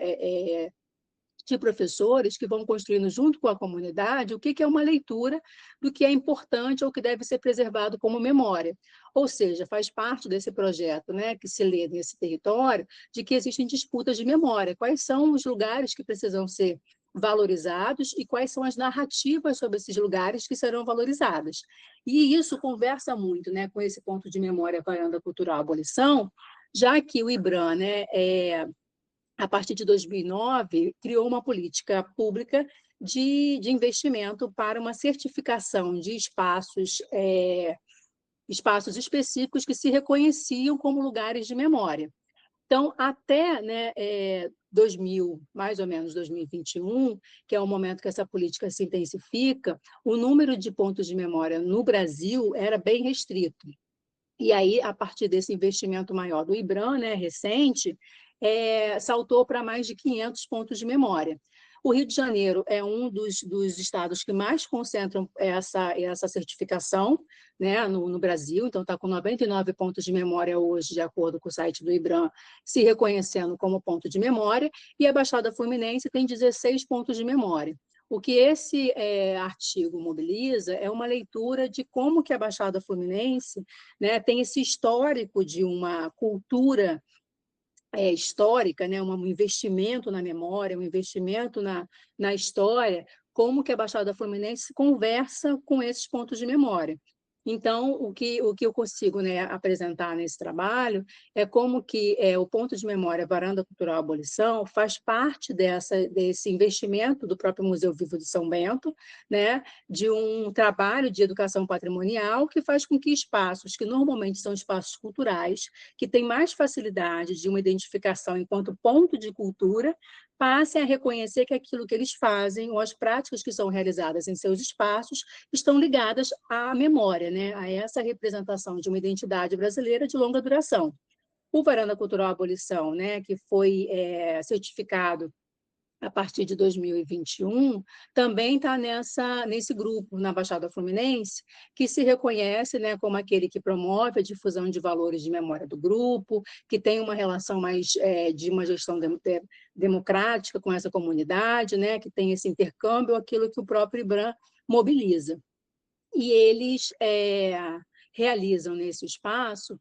Speaker 5: de professores que vão construindo junto com a comunidade o que é uma leitura do que é importante ou que deve ser preservado como memória. Ou seja, faz parte desse projeto, né, que se lê nesse território, de que existem disputas de memória. Quais são os lugares que precisam ser valorizados e quais são as narrativas sobre esses lugares que serão valorizadas. E isso conversa muito, né, com esse ponto de memória varanda cultural abolição, já que o IBRAM, né, a partir de 2009, criou uma política pública de investimento para uma certificação de espaços específicos que se reconheciam como lugares de memória. Então, até, né, 2000, mais ou menos 2021, que é o momento que essa política se intensifica, o número de pontos de memória no Brasil era bem restrito. E aí, a partir desse investimento maior do IBRAM, né, recente, saltou para mais de 500 pontos de memória. O Rio de Janeiro é um dos estados que mais concentram essa certificação, né, no Brasil, então está com 99 pontos de memória hoje, de acordo com o site do IBRAM, se reconhecendo como ponto de memória, e a Baixada Fluminense tem 16 pontos de memória. O que esse artigo mobiliza é uma leitura de como que a Baixada Fluminense, né, tem esse histórico de uma cultura histórica, né, um investimento na memória, um investimento na história, como que a Baixada Fluminense conversa com esses pontos de memória. Então, o que eu consigo, né, apresentar nesse trabalho é como que o ponto de memória Varanda Cultural Abolição faz parte desse investimento do próprio Museu Vivo de São Bento, né, de um trabalho de educação patrimonial que faz com que espaços que normalmente são espaços culturais, que têm mais facilidade de uma identificação enquanto ponto de cultura, passem a reconhecer que aquilo que eles fazem, ou as práticas que são realizadas em seus espaços, estão ligadas à memória, né? A essa representação de uma identidade brasileira de longa duração. O Varanda Cultural Abolição, né, que foi certificado a partir de 2021, também está nesse grupo, na Baixada Fluminense, que se reconhece, né, como aquele que promove a difusão de valores de memória do grupo, que tem uma relação mais de uma gestão democrática com essa comunidade, né, que tem esse intercâmbio, aquilo que o próprio IBRAM mobiliza. E eles realizam nesse espaço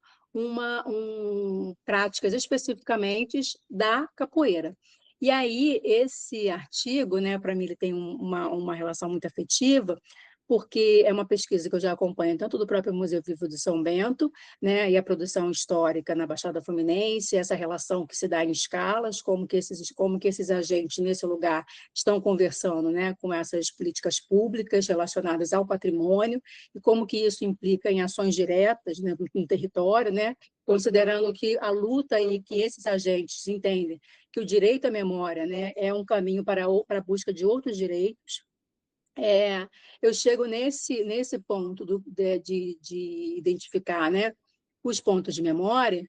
Speaker 5: práticas especificamente da capoeira. E aí, esse artigo, né, para mim, ele tem uma relação muito afetiva, porque é uma pesquisa que eu já acompanho tanto do próprio Museu Vivo de São Bento, né, e a produção histórica na Baixada Fluminense, essa relação que se dá em escalas, como que esses agentes nesse lugar estão conversando, né, com essas políticas públicas relacionadas ao patrimônio, e como que isso implica em ações diretas, né, no território, né, considerando que a luta e que esses agentes entendem que o direito à memória, né, é um caminho para a busca de outros direitos. Eu chego nesse ponto de identificar, né, os pontos de memória,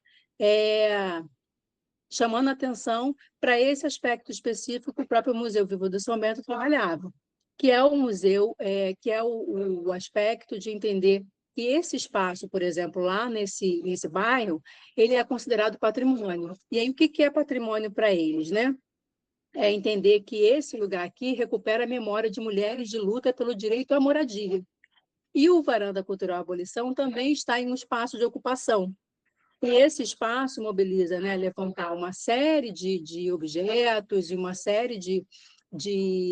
Speaker 5: chamando a atenção para esse aspecto específico que o próprio Museu Vivo do São Bento trabalhava, que é o museu, que é o aspecto de entender que esse espaço, por exemplo, lá nesse bairro, ele é considerado patrimônio. E aí, o que é patrimônio para eles, né? É entender que esse lugar aqui recupera a memória de mulheres de luta pelo direito à moradia. E o Varanda Cultural Abolição também está em um espaço de ocupação. E esse espaço mobiliza, né, levantar uma série de objetos e uma série de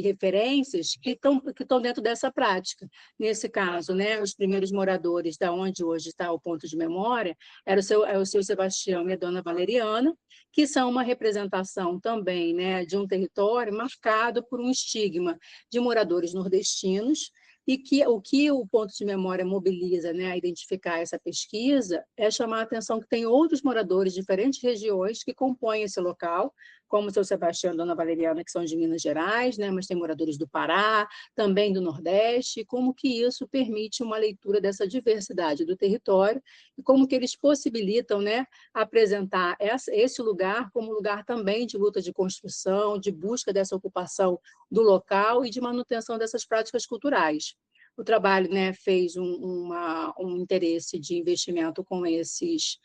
Speaker 5: referências que estão dentro dessa prática. Nesse caso, né, os primeiros moradores da onde hoje está o ponto de memória era o seu Sebastião e a dona Valeriana, que são uma representação também, né, de um território marcado por um estigma de moradores nordestinos, e que o ponto de memória mobiliza, né, a identificar essa pesquisa é chamar a atenção que tem outros moradores de diferentes regiões que compõem esse local, como o seu Sebastião e a dona Valeriana, que são de Minas Gerais, né, mas tem moradores do Pará, também do Nordeste, como que isso permite uma leitura dessa diversidade do território e como que eles possibilitam, né, apresentar esse lugar como lugar também de luta de construção, de busca dessa ocupação do local e de manutenção dessas práticas culturais. O trabalho, né, fez um interesse de investimento com esses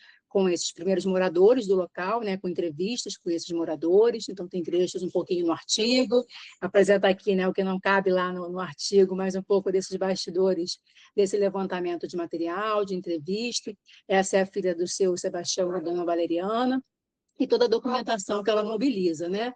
Speaker 5: primeiros moradores do local, né, com entrevistas com esses moradores, então tem trechos um pouquinho no artigo, apresenta aqui, né, o que não cabe lá no artigo, mas um pouco desses bastidores, desse levantamento de material, de entrevista. Essa é a filha do seu Sebastião e da dona Valeriana, e toda a documentação que ela mobiliza, né?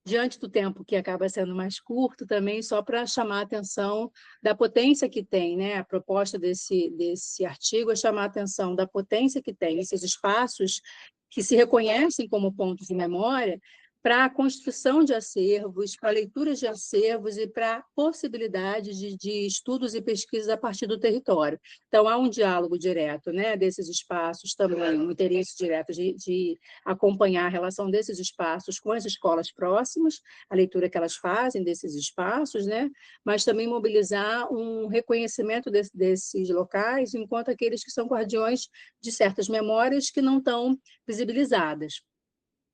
Speaker 5: Diante do tempo que acaba sendo mais curto também, só para chamar a atenção da potência que tem, né? A proposta desse artigo é chamar a atenção da potência que tem esses espaços que se reconhecem como pontos de memória para a construção de acervos, para leituras de acervos e para possibilidades de estudos e pesquisas a partir do território. Então, há um diálogo direto, né, desses espaços também, um interesse direto de acompanhar a relação desses espaços com as escolas próximas, a leitura que elas fazem desses espaços, né, mas também mobilizar um reconhecimento desses locais enquanto aqueles que são guardiões de certas memórias que não estão visibilizadas.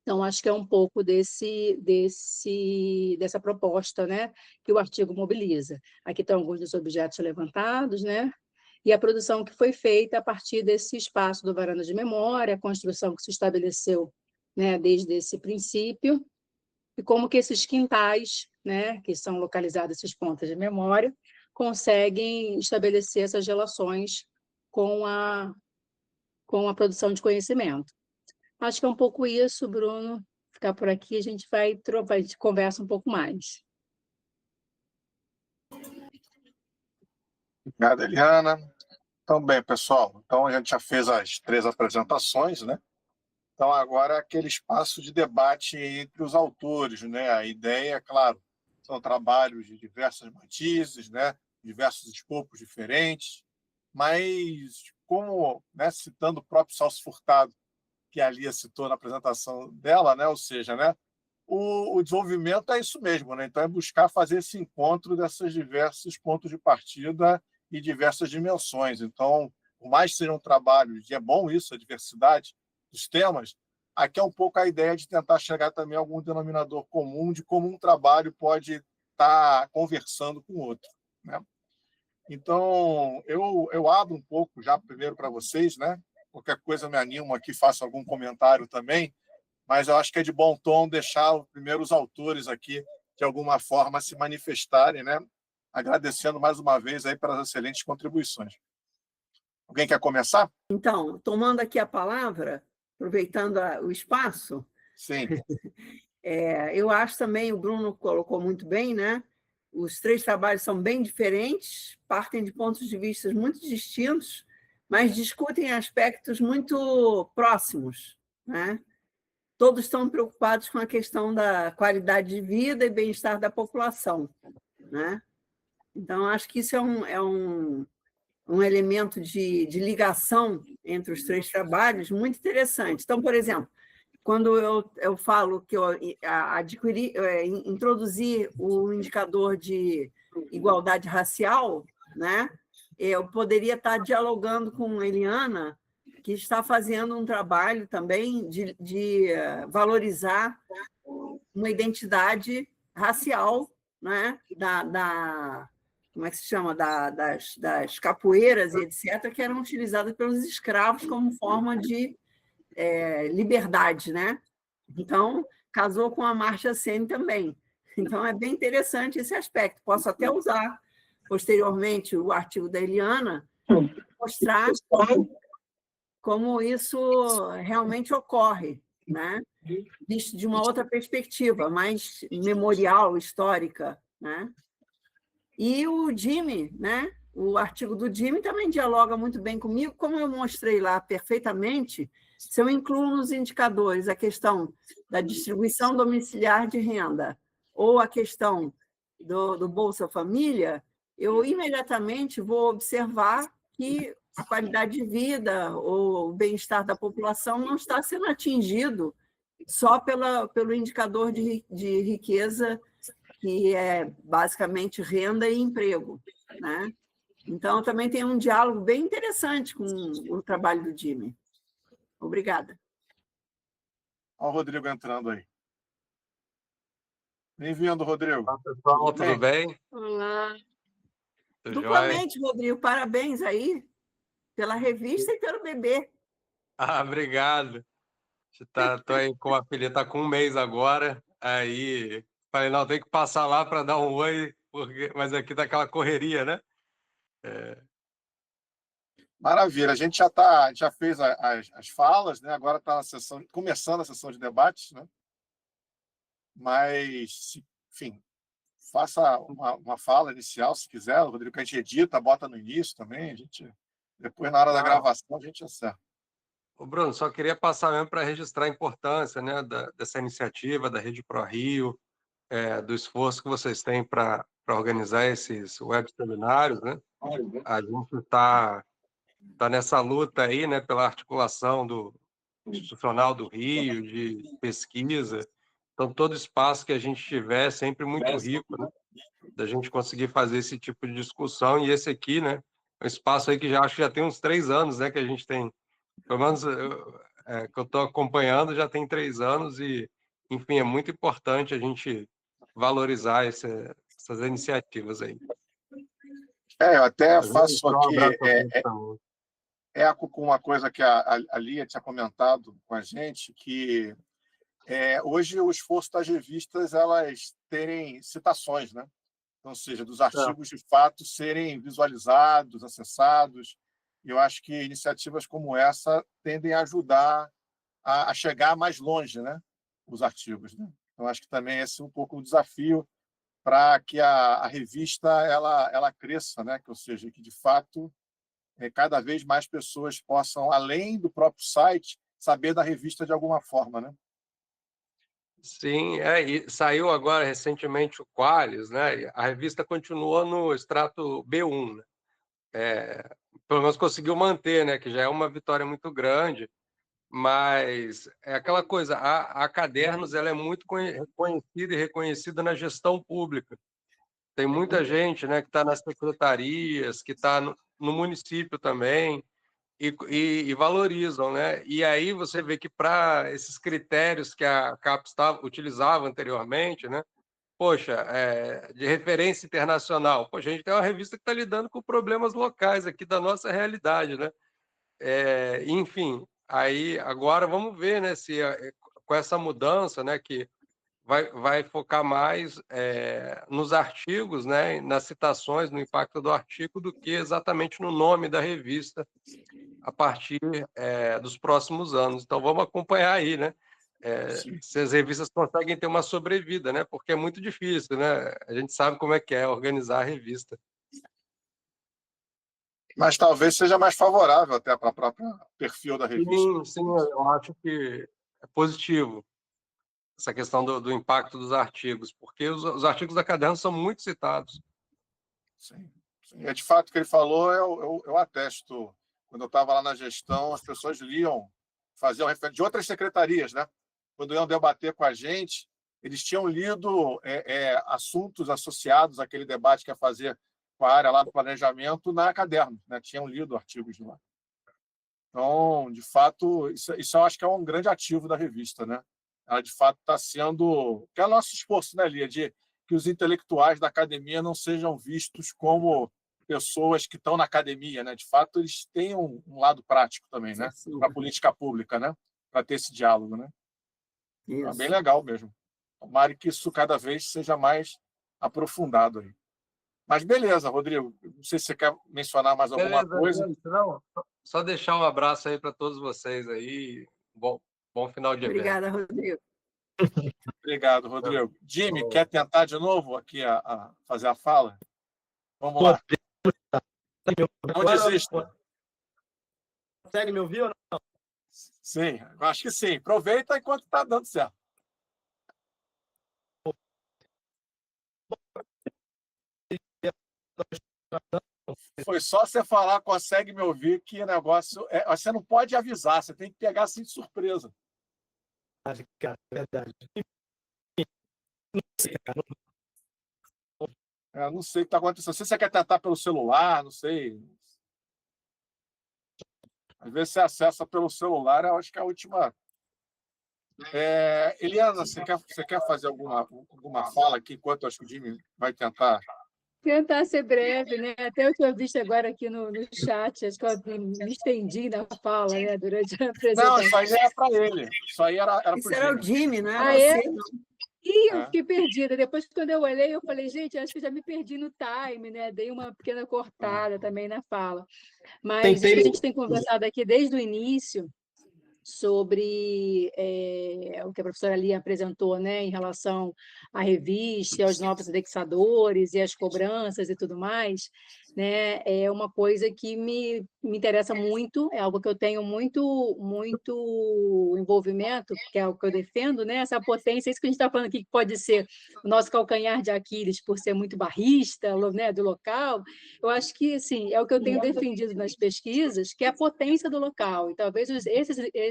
Speaker 5: Então, acho que é um pouco dessa proposta, né, que o artigo mobiliza. Aqui estão alguns dos objetos levantados, né, e a produção que foi feita a partir desse espaço do Varanda de Memória, a construção que se estabeleceu, né, desde esse princípio, e como que esses quintais, né, que são localizados esses pontos de memória, conseguem estabelecer essas relações com a produção de conhecimento. Acho que é um pouco isso, Bruno. Ficar por aqui, a gente a gente conversa um pouco mais.
Speaker 1: Obrigado, Eliana. Então, bem, pessoal, então a gente já fez as 3 apresentações, né? Então, agora aquele espaço de debate entre os autores, né? A ideia, claro, são trabalhos de diversos matizes, né? Diversos escopos diferentes, mas como, né, citando o próprio Celso Furtado, que a Lia citou na apresentação dela, né? Ou seja, né, o desenvolvimento é isso mesmo, né? Então, é buscar fazer esse encontro desses diversos pontos de partida e diversas dimensões. Então, por mais que seja um trabalho, e é bom isso, a diversidade dos temas, aqui é um pouco a ideia de tentar chegar também a algum denominador comum de como um trabalho pode estar conversando com o outro, né? Então, eu abro um pouco já primeiro para vocês, né? Qualquer coisa eu me animo aqui, faço algum comentário também, mas eu acho que é de bom tom deixar primeiro os autores aqui, de alguma forma, se manifestarem, né? Agradecendo mais uma vez aí pelas excelentes contribuições. Alguém quer começar?
Speaker 2: Então, tomando aqui a palavra, aproveitando o espaço,
Speaker 1: Sim.
Speaker 2: eu acho também, o Bruno colocou muito bem, né? Os 3 trabalhos são bem diferentes, partem de pontos de vista muito distintos, mas discutem aspectos muito próximos, né? Todos estão preocupados com a questão da qualidade de vida e bem-estar da população, né? Então, acho que isso é um elemento de ligação entre os 3 trabalhos muito interessante. Então, por exemplo, quando eu falo que eu introduzi o indicador de igualdade racial, né? Eu poderia estar dialogando com Eliana, que está fazendo um trabalho também de valorizar uma identidade racial, né? Como é que se chama? Das capoeiras e etc., que eram utilizadas pelos escravos como forma de liberdade, né? Então, casou com a Marcia Sen também. Então, é bem interessante esse aspecto. Posso até usar, posteriormente, o artigo da Eliana, mostrar como isso realmente ocorre, né? Visto de uma outra perspectiva, mais memorial, histórica, né? E o Jimmy, né? O artigo do Jimmy também dialoga muito bem comigo, como eu mostrei lá perfeitamente. Se eu incluo nos indicadores a questão da distribuição domiciliar de renda ou a questão do Bolsa Família, eu imediatamente vou observar que a qualidade de vida ou o bem-estar da população não está sendo atingido só pelo indicador de riqueza, que é basicamente renda e emprego, né? Então, também tem um diálogo bem interessante com o trabalho do Jimmy. Obrigada.
Speaker 1: Olha o Rodrigo entrando aí. Bem-vindo, Rodrigo.
Speaker 6: Olá, pessoal, tudo bem?
Speaker 5: Olá.
Speaker 6: Tudo
Speaker 2: Duplamente, Rodrigo, parabéns aí pela revista e pelo bebê.
Speaker 6: obrigado. Tô aí com a filha, tá com 1 mês agora. Aí falei, não, tem que passar lá para dar um oi, mas aqui tá aquela correria, né?
Speaker 1: Maravilha. A gente já fez as falas, né? Agora está começando a sessão de debates, né? Mas, enfim, faça uma fala inicial, se quiser, Rodrigo, que a gente edita, bota no início também. Depois, na hora da gravação, a gente acerta.
Speaker 6: Ô, Bruno, só queria passar mesmo para registrar a importância, né, dessa iniciativa da Rede ProRio, do esforço que vocês têm para organizar esses web seminários, né? A gente está nessa luta aí, né, pela articulação institucional do Rio, de pesquisa. Então, todo espaço que a gente tiver é sempre muito rico, né, da gente conseguir fazer esse tipo de discussão. E esse aqui, né, é um espaço aí que acho que já tem uns 3 anos, né, que a gente tem, pelo menos que eu estou acompanhando, já tem 3 anos e, enfim, é muito importante a gente valorizar essas iniciativas aí.
Speaker 1: Eu até faço aqui eco com uma coisa que a Lia tinha comentado com a gente, que hoje o esforço das revistas elas terem citações, né? Ou seja, dos artigos de fato serem visualizados, acessados. E eu acho que iniciativas como essa tendem a ajudar a chegar mais longe, né? Os artigos, né? Então, acho que também esse é um pouco o desafio para que a revista ela cresça, né? Ou seja, que de fato cada vez mais pessoas possam, além do próprio site, saber da revista de alguma forma, né?
Speaker 6: Sim, e saiu agora recentemente o Qualis, né? A revista continua no extrato B1, né? Pelo menos conseguiu manter, né? Que já é uma vitória muito grande. mas é aquela coisa, a Cadernos ela é muito conhecida e reconhecida na gestão pública. Tem muita gente, né, que está nas secretarias, que está no município também, e valorizam, né? E aí você vê que para esses critérios que a CAPES utilizava anteriormente, né? Poxa, de referência internacional, poxa, a gente tem uma revista que está lidando com problemas locais aqui da nossa realidade, né? Enfim, aí agora vamos ver, né, se com essa mudança, né, que vai focar mais nos artigos, né, nas citações, no impacto do artigo, do que exatamente no nome da revista a partir dos próximos anos. Então, vamos acompanhar aí, né? Se as revistas conseguem ter uma sobrevida, né? Porque é muito difícil, né? A gente sabe como é que é organizar a revista.
Speaker 1: Mas talvez seja mais favorável até para o próprio perfil da revista.
Speaker 6: Sim, eu acho que é positivo essa questão do impacto dos artigos, porque os artigos da Caderno são muito citados.
Speaker 1: Sim. É de fato o que ele falou, eu atesto. Quando eu estava lá na gestão, as pessoas liam, faziam referência de outras secretarias, né? Quando iam debater com a gente, eles tinham lido assuntos associados àquele debate que ia fazer com a área lá do planejamento na Caderno, né? Tinham lido artigos de lá. Então, de fato, isso eu acho que é um grande ativo da revista, né? Ela, de fato, está sendo... Que é o nosso esforço, né, Lia? De que os intelectuais da academia não sejam vistos como pessoas que estão na academia, né? De fato, eles têm um lado prático também, né? Para a política pública, né? Para ter esse diálogo, né? É bem legal mesmo. Tomara que isso cada vez seja mais aprofundado aí. Mas beleza, Rodrigo. Não sei se você quer mencionar mais alguma coisa.
Speaker 6: Não, só deixar um abraço aí para todos vocês aí. Bom final de evento.
Speaker 2: Obrigada, Rodrigo.
Speaker 1: Obrigado, Rodrigo. Jimmy, quer tentar de novo aqui a fazer a fala? Vamos lá. Não desista.
Speaker 4: Consegue me ouvir ou não?
Speaker 1: Sim, acho que sim. Aproveita enquanto está dando certo. Foi só você falar, consegue me ouvir, que negócio... você não pode avisar, você tem que pegar assim de surpresa.
Speaker 4: Cara, é verdade.
Speaker 1: Não sei o que está acontecendo. Não sei se você quer tentar pelo celular, não sei. Às vezes você acessa pelo celular, eu acho que é a última... Eliana, você quer fazer alguma fala aqui, enquanto eu acho que o Jimmy vai tentar?
Speaker 5: Tentar ser breve, né? Até eu tinha visto agora aqui no chat, acho que eu me estendi na fala, né? Durante a apresentação.
Speaker 1: Não, isso aí era para ele. Isso aí era para o
Speaker 2: Isso era o Jimmy, não era
Speaker 5: é?
Speaker 2: você, não.
Speaker 5: E eu fiquei perdida. Depois, quando eu olhei, eu falei, gente, acho que eu já me perdi no time, né? Dei uma pequena cortada também na fala. Mas o que a gente tem conversado aqui desde o início sobre o que a professora Lia apresentou, né, em relação à revista, aos novos indexadores e as cobranças e tudo mais, né, é uma coisa que me interessa muito, é algo que eu tenho muito envolvimento, que é o que eu defendo, né, essa potência, isso que a gente está falando aqui, que pode ser o nosso calcanhar de Aquiles, por ser muito barrista, né, do local, eu acho que, assim, é o que eu tenho defendido nas pesquisas, que é a potência do local, e talvez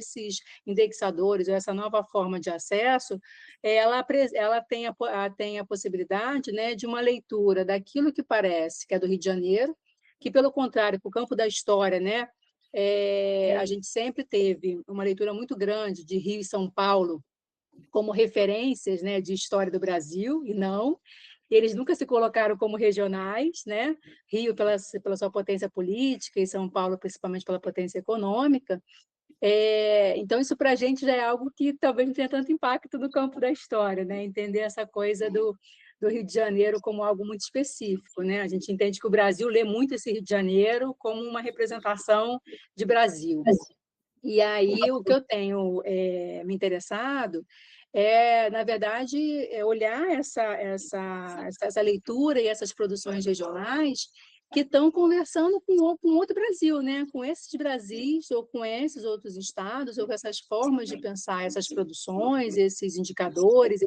Speaker 5: esses indexadores, ou essa nova forma de acesso, ela tem a possibilidade, né, de uma leitura daquilo que parece que é do Rio de Janeiro, que, pelo contrário, para o campo da história, né, a gente sempre teve uma leitura muito grande de Rio e São Paulo como referências, né, de história do Brasil, e não. Eles nunca se colocaram como regionais, né? Rio pela sua potência política e São Paulo principalmente pela potência econômica. Então, isso para a gente já é algo que talvez não tenha tanto impacto no campo da história, né? Entender essa coisa do Rio de Janeiro como algo muito específico, né? A gente entende que o Brasil lê muito esse Rio de Janeiro como uma representação de Brasil. E aí, o que eu tenho me interessado na verdade, olhar essa leitura e essas produções regionais que estão conversando com outro Brasil, né? Com esses Brasis, ou com esses outros estados, ou com essas formas de pensar essas produções, esses indicadores,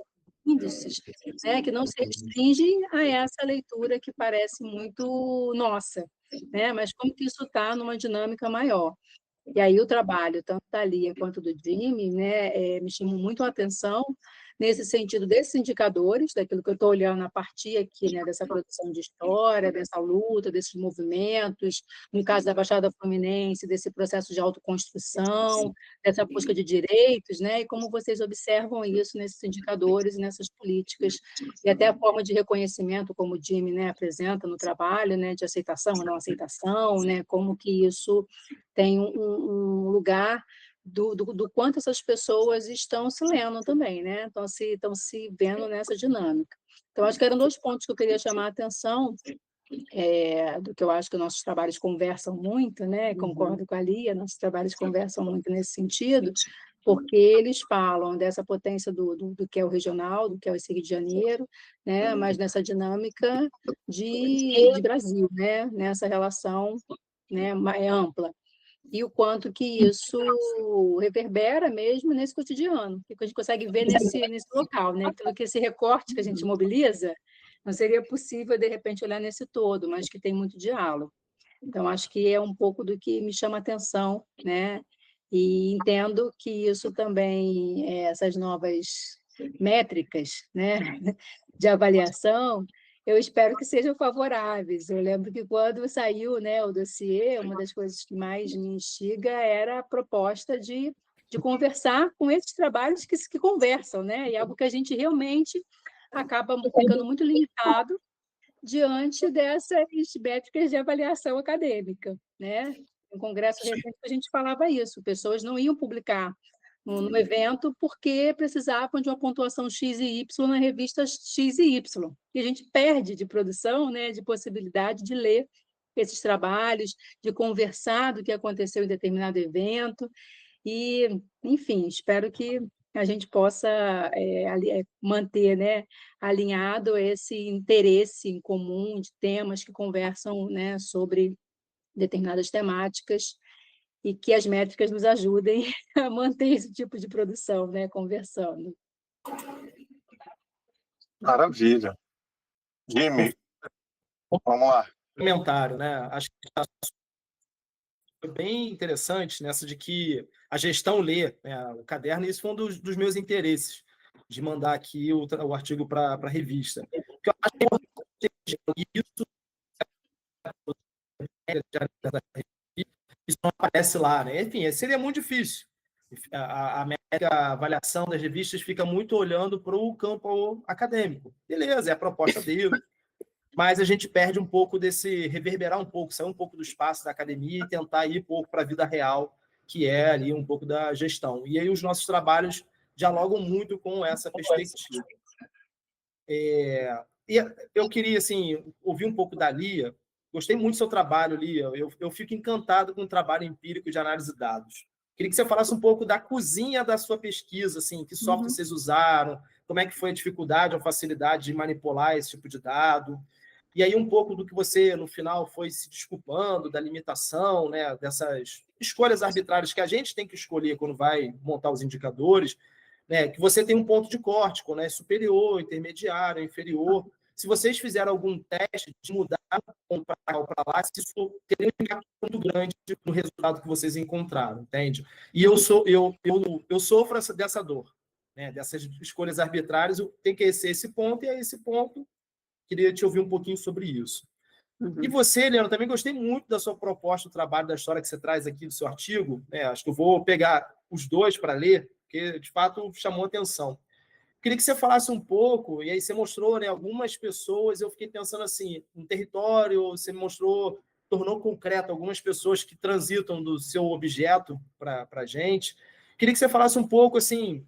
Speaker 5: índices, né? Que não se restringem a essa leitura que parece muito nossa, né? Mas como que isso está numa dinâmica maior. E aí o trabalho, tanto da Lia quanto do Jimmy, né, me chamou muito a atenção nesse sentido desses indicadores, daquilo que eu estou olhando a partir aqui, né, dessa produção de história, dessa luta, desses movimentos, no caso da Baixada Fluminense, desse processo de autoconstrução, dessa busca de direitos, né, e como vocês observam isso nesses indicadores e nessas políticas, e até a forma de reconhecimento, como o Jimmy, né, apresenta no trabalho, né, de aceitação ou não aceitação, né, como que isso tem um lugar do quanto essas pessoas estão se lendo também, né? Estão se vendo nessa dinâmica. Então, acho que eram 2 pontos que eu queria chamar a atenção, do que eu acho que nossos trabalhos conversam muito, né? Concordo com a Lia, nossos trabalhos conversam muito nesse sentido, porque eles falam dessa potência do que é o regional, do que é o Rio de Janeiro, né? Mas nessa dinâmica de Brasil, né? Nessa relação, né, ampla. E o quanto que isso reverbera mesmo nesse cotidiano, que a gente consegue ver nesse local, né? Aquilo que esse recorte que a gente mobiliza, não seria possível, de repente, olhar nesse todo, mas que tem muito diálogo. Então, acho que é um pouco do que me chama a atenção, né? E entendo que isso também, essas novas métricas, né, de avaliação, eu espero que sejam favoráveis. Eu lembro que quando saiu, né, o dossiê, uma das coisas que mais me instiga era a proposta de conversar com esses trabalhos que conversam, né? E algo que a gente realmente acaba ficando muito limitado diante dessas métricas de avaliação acadêmica, né? No congresso recente a gente falava isso, pessoas não iam publicar no evento porque precisavam de uma pontuação X e Y na revista X e Y. E a gente perde de produção, né, de possibilidade de ler esses trabalhos, de conversar do que aconteceu em determinado evento. E, enfim, espero que a gente possa manter, né, alinhado esse interesse em comum de temas que conversam, né, sobre determinadas temáticas, e que as métricas nos ajudem a manter esse tipo de produção, né, conversando.
Speaker 1: Maravilha. Jimmy, vamos lá.
Speaker 4: Comentário, né? Acho que foi bem interessante nessa de que a gestão lê, né, o caderno, e isso foi um dos meus interesses, de mandar aqui o artigo para a revista. Porque eu acho que isso não aparece lá, né? Enfim, seria muito difícil. A avaliação das revistas fica muito olhando para o campo acadêmico. Beleza, é a proposta dele, mas a gente perde um pouco desse, reverberar um pouco, sair um pouco do espaço da academia e tentar ir um pouco para a vida real, que é ali um pouco da gestão. E aí os nossos trabalhos dialogam muito com essa perspectiva. E eu queria, assim, ouvir um pouco da Lia. Gostei muito do seu trabalho, Lia. Eu fico encantado com o trabalho empírico de análise de dados. Queria que você falasse um pouco da cozinha da sua pesquisa, assim, que software vocês usaram, como é que foi a dificuldade ou facilidade de manipular esse tipo de dado. E aí um pouco do que você, no final, foi se desculpando da limitação, né, dessas escolhas arbitrárias que a gente tem que escolher quando vai montar os indicadores, né, que você tem um ponto de corte, quando é superior, intermediário, inferior. Se vocês fizeram algum teste de mudar para cá ou para lá, isso teria um impacto muito grande no resultado que vocês encontraram, entende? E eu sofro dessa dor, né, dessas escolhas arbitrárias, tem que ser esse ponto, e é esse ponto. Queria te ouvir um pouquinho sobre isso. E você, Leandro, também gostei muito da sua proposta, do trabalho, da história que você traz aqui do seu artigo. Né? Acho que eu vou pegar os dois para ler, porque, de fato, chamou atenção. Queria que você falasse um pouco, e aí você mostrou, né, algumas pessoas, eu fiquei pensando assim, no território, você mostrou, tornou concreto algumas pessoas que transitam do seu objeto para a gente. Queria que você falasse um pouco, assim,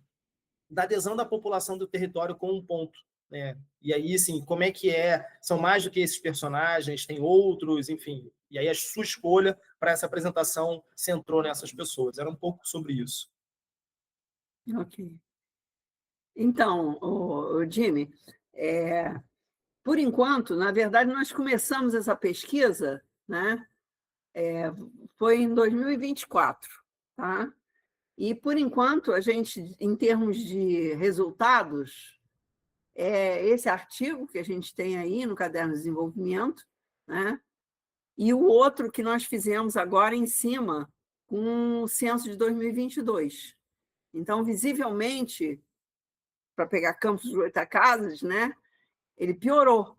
Speaker 4: da adesão da população do território com um ponto. Né? E aí, assim, como é que é? São mais do que esses personagens, tem outros, enfim. E aí a sua escolha para essa apresentação centrou nessas pessoas. Era um pouco sobre isso.
Speaker 2: Ok. Então, Jimmy, por enquanto, na verdade, nós começamos essa pesquisa, né? Foi em 2024, tá? E, por enquanto, a gente, em termos de resultados, esse artigo que a gente tem aí no Caderno de Desenvolvimento, né? E o outro que nós fizemos agora em cima com o censo de 2022. Então, visivelmente, para pegar Campos dos Goytacazes, né, ele piorou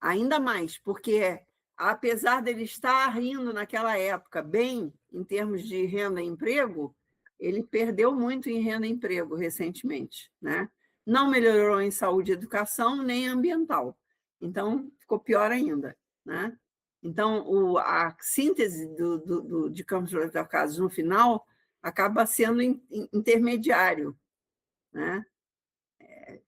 Speaker 2: ainda mais, porque apesar dele estar indo naquela época bem em termos de renda e emprego, ele perdeu muito em renda e emprego recentemente, né? Não melhorou em saúde e educação, nem ambiental. Então, ficou pior ainda, né? Então, a síntese de Campos dos Goytacazes no final acaba sendo intermediário, né?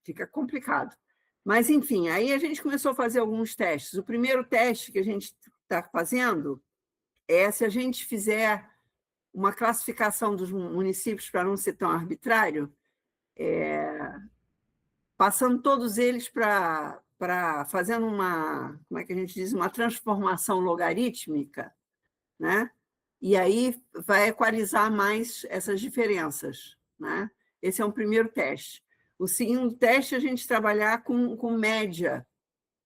Speaker 2: Fica complicado. Mas, enfim, aí a gente começou a fazer alguns testes. O primeiro teste que a gente está fazendo é se a gente fizer uma classificação dos municípios para não ser tão arbitrário, passando todos eles para fazendo uma, como é que a gente diz, uma transformação logarítmica, né? E aí vai equalizar mais essas diferenças, né? Esse é um primeiro teste. O segundo teste é a gente trabalhar com média,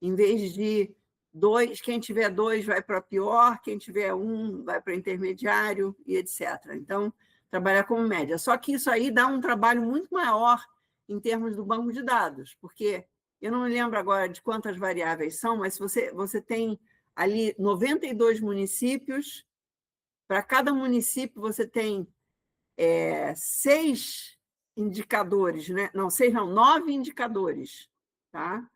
Speaker 2: em vez de 2, quem tiver 2 vai para pior, quem tiver 1 vai para intermediário e etc. Então, trabalhar como média. Só que isso aí dá um trabalho muito maior em termos do banco de dados, porque eu não me lembro agora de quantas variáveis são, mas você tem ali 92 municípios, para cada município você tem 6 indicadores, né? Não, 6 não, 9 indicadores, tá?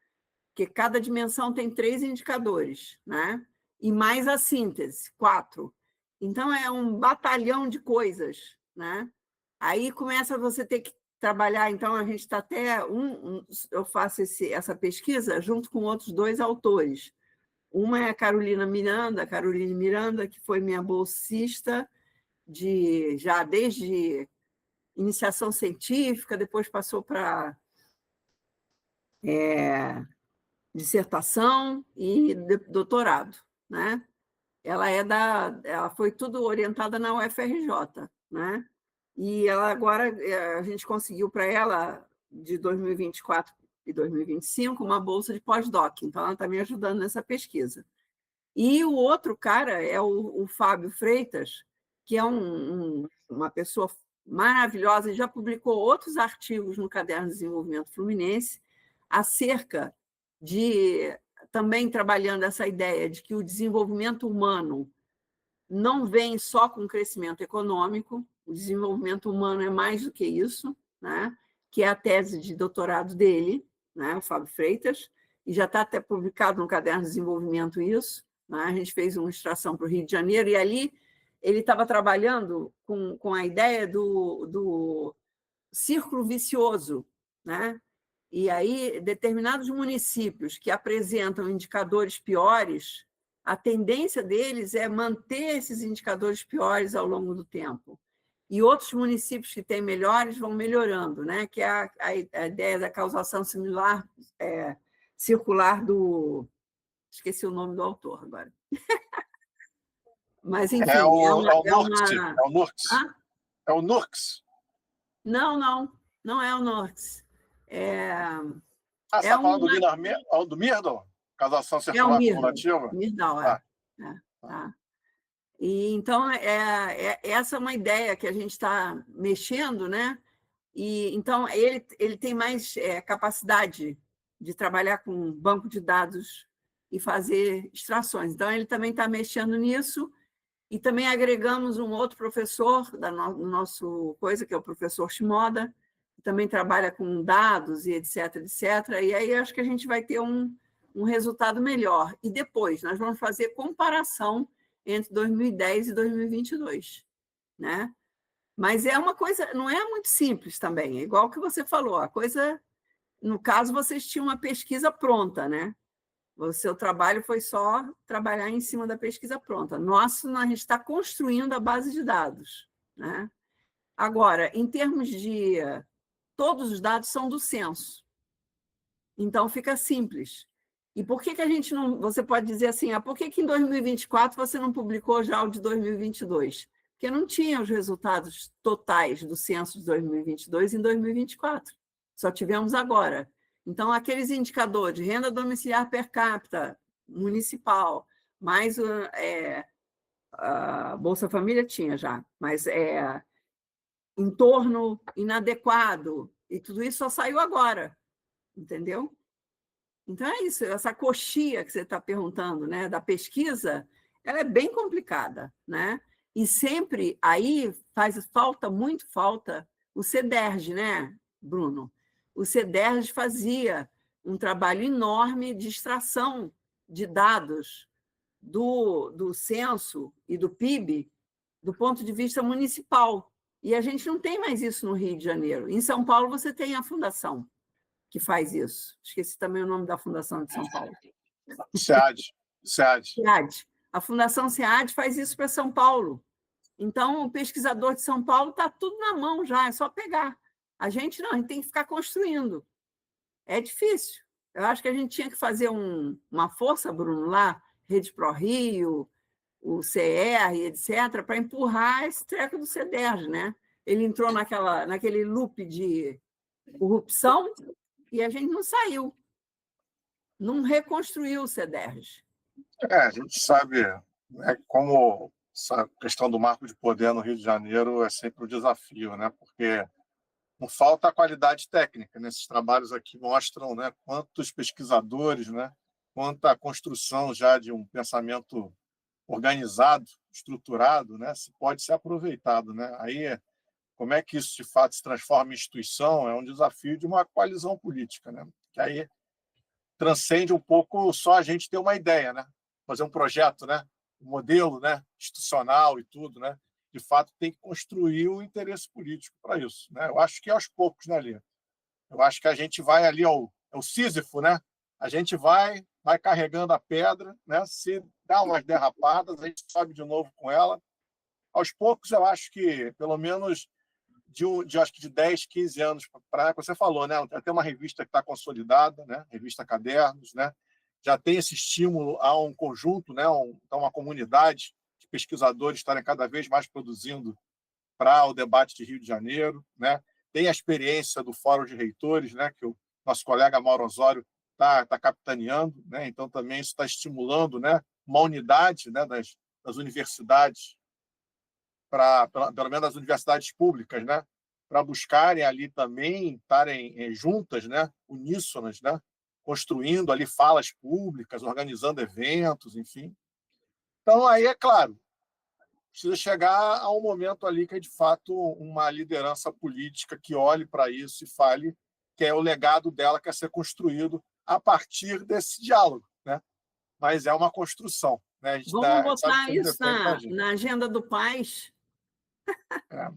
Speaker 2: Porque cada dimensão tem 3 indicadores, né? E mais a síntese, 4. Então, é um batalhão de coisas, né? Aí começa você ter que trabalhar, então a gente está até... eu faço essa pesquisa junto com outros 2 autores. Uma é a Caroline Miranda, que foi minha bolsista já desde iniciação científica, depois passou para dissertação e doutorado, né? Ela foi tudo orientada na UFRJ, né? E ela agora, a gente conseguiu para ela, de 2024 e 2025, uma bolsa de pós-doc, então ela está me ajudando nessa pesquisa. E o outro cara é o Fábio Freitas, que é uma pessoa maravilhosa, e já publicou outros artigos no Caderno de Desenvolvimento Fluminense acerca de, também trabalhando essa ideia de que o desenvolvimento humano não vem só com crescimento econômico, o desenvolvimento humano é mais do que isso, né? Que é a tese de doutorado dele, né? O Fábio Freitas, e já está até publicado no Caderno de Desenvolvimento isso, né? A gente fez uma ilustração para o Rio de Janeiro, e ali ele estava trabalhando com a ideia do círculo vicioso, né? E aí, determinados municípios que apresentam indicadores piores, a tendência deles é manter esses indicadores piores ao longo do tempo. E outros municípios que têm melhores vão melhorando, né? Que é a ideia da causação circular do... Esqueci o nome do autor agora. Mas, enfim...
Speaker 1: É o NURCS.
Speaker 2: Ah?
Speaker 1: É o NURCS.
Speaker 2: Não é o NURCS.
Speaker 1: Você está falando do Myrdal? Causação circular cumulativa?
Speaker 2: Myrdal, tá. E, então, essa é uma ideia que a gente está mexendo, né? E, então, ele tem mais capacidade de trabalhar com banco de dados e fazer extrações. Então, ele também está mexendo nisso, e também agregamos um outro professor do nosso coisa, que é o professor Shimoda, que também trabalha com dados e etc, etc. E aí acho que a gente vai ter um resultado melhor. E depois nós vamos fazer comparação entre 2010 e 2022, né? Mas é uma coisa, não é muito simples também, é igual que você falou, a coisa, no caso, vocês tinham uma pesquisa pronta, né? O seu trabalho foi só trabalhar em cima da pesquisa pronta. Nosso, a gente está construindo a base de dados, né? Agora, em termos de... Todos os dados são do censo. Então, fica simples. E por que a gente não... Você pode dizer assim, por que em 2024 você não publicou já o de 2022? Porque não tinha os resultados totais do censo de 2022 em 2024. Só tivemos agora. Então, aqueles indicadores de renda domiciliar per capita municipal, mais a Bolsa Família tinha já, mas entorno inadequado, e tudo isso só saiu agora, entendeu? Então é isso, essa coxia que você está perguntando, né, da pesquisa, ela é bem complicada, né? E sempre aí muito falta o CEDERJ, né, Bruno? O CEDERJ fazia um trabalho enorme de extração de dados do censo e do PIB do ponto de vista municipal. E a gente não tem mais isso no Rio de Janeiro. Em São Paulo, você tem a fundação que faz isso. Esqueci também o nome da fundação de São Paulo.
Speaker 1: SEAD.
Speaker 2: SEAD. A Fundação SEAD faz isso para São Paulo. Então, o pesquisador de São Paulo está tudo na mão já, é só pegar. A gente não, a gente tem que ficar construindo. É difícil. Eu acho que a gente tinha que fazer uma força, Bruno, lá, Rede Pro Rio, o CR, etc., para empurrar esse treco do CEDERJ, né? Ele entrou naquele loop de corrupção e a gente não saiu. Não reconstruiu o CEDERJ.
Speaker 1: A gente sabe, né, como essa questão do marco de poder no Rio de Janeiro é sempre um desafio, né? Porque não falta a qualidade técnica. Nesses trabalhos aqui mostram, né, quantos pesquisadores, né, quanta construção já de um pensamento organizado, estruturado, né, se pode ser aproveitado, né? Aí, como é que isso de fato se transforma em instituição é um desafio de uma coalizão política, né? Que aí transcende um pouco só a gente ter uma ideia, né? Fazer um projeto, né? Um modelo, né? Institucional e tudo, né? De fato, tem que construir o interesse político para isso, né? Eu acho que aos poucos, né, Lia? Eu acho que a gente vai ali ao Sísifo, né? A gente vai carregando a pedra, né? Se dá umas derrapadas, a gente sobe de novo com ela. Aos poucos, eu acho que, pelo menos acho que de 10, 15 anos para você falou, né? Até uma revista que está consolidada, né? Revista Cadernos, né? Já tem esse estímulo a um conjunto, né? Uma comunidade de pesquisadores estarem cada vez mais produzindo para o debate de Rio de Janeiro, né? Tem a experiência do Fórum de Reitores, né? Que o nosso colega Mauro Osório está capitaneando, né? Então também isso está estimulando, né? Uma unidade, né? das universidades, pelo menos das universidades públicas, né? Para buscarem ali também estarem juntas, né? Uníssonas, né? Construindo ali falas públicas, organizando eventos, enfim. Então, aí, é claro, precisa chegar a um momento ali que é, de fato, uma liderança política que olhe para isso e fale que é o legado dela que é ser construído a partir desse diálogo, né? Mas é uma construção, né?
Speaker 2: Vamos botar isso na agenda do Paz.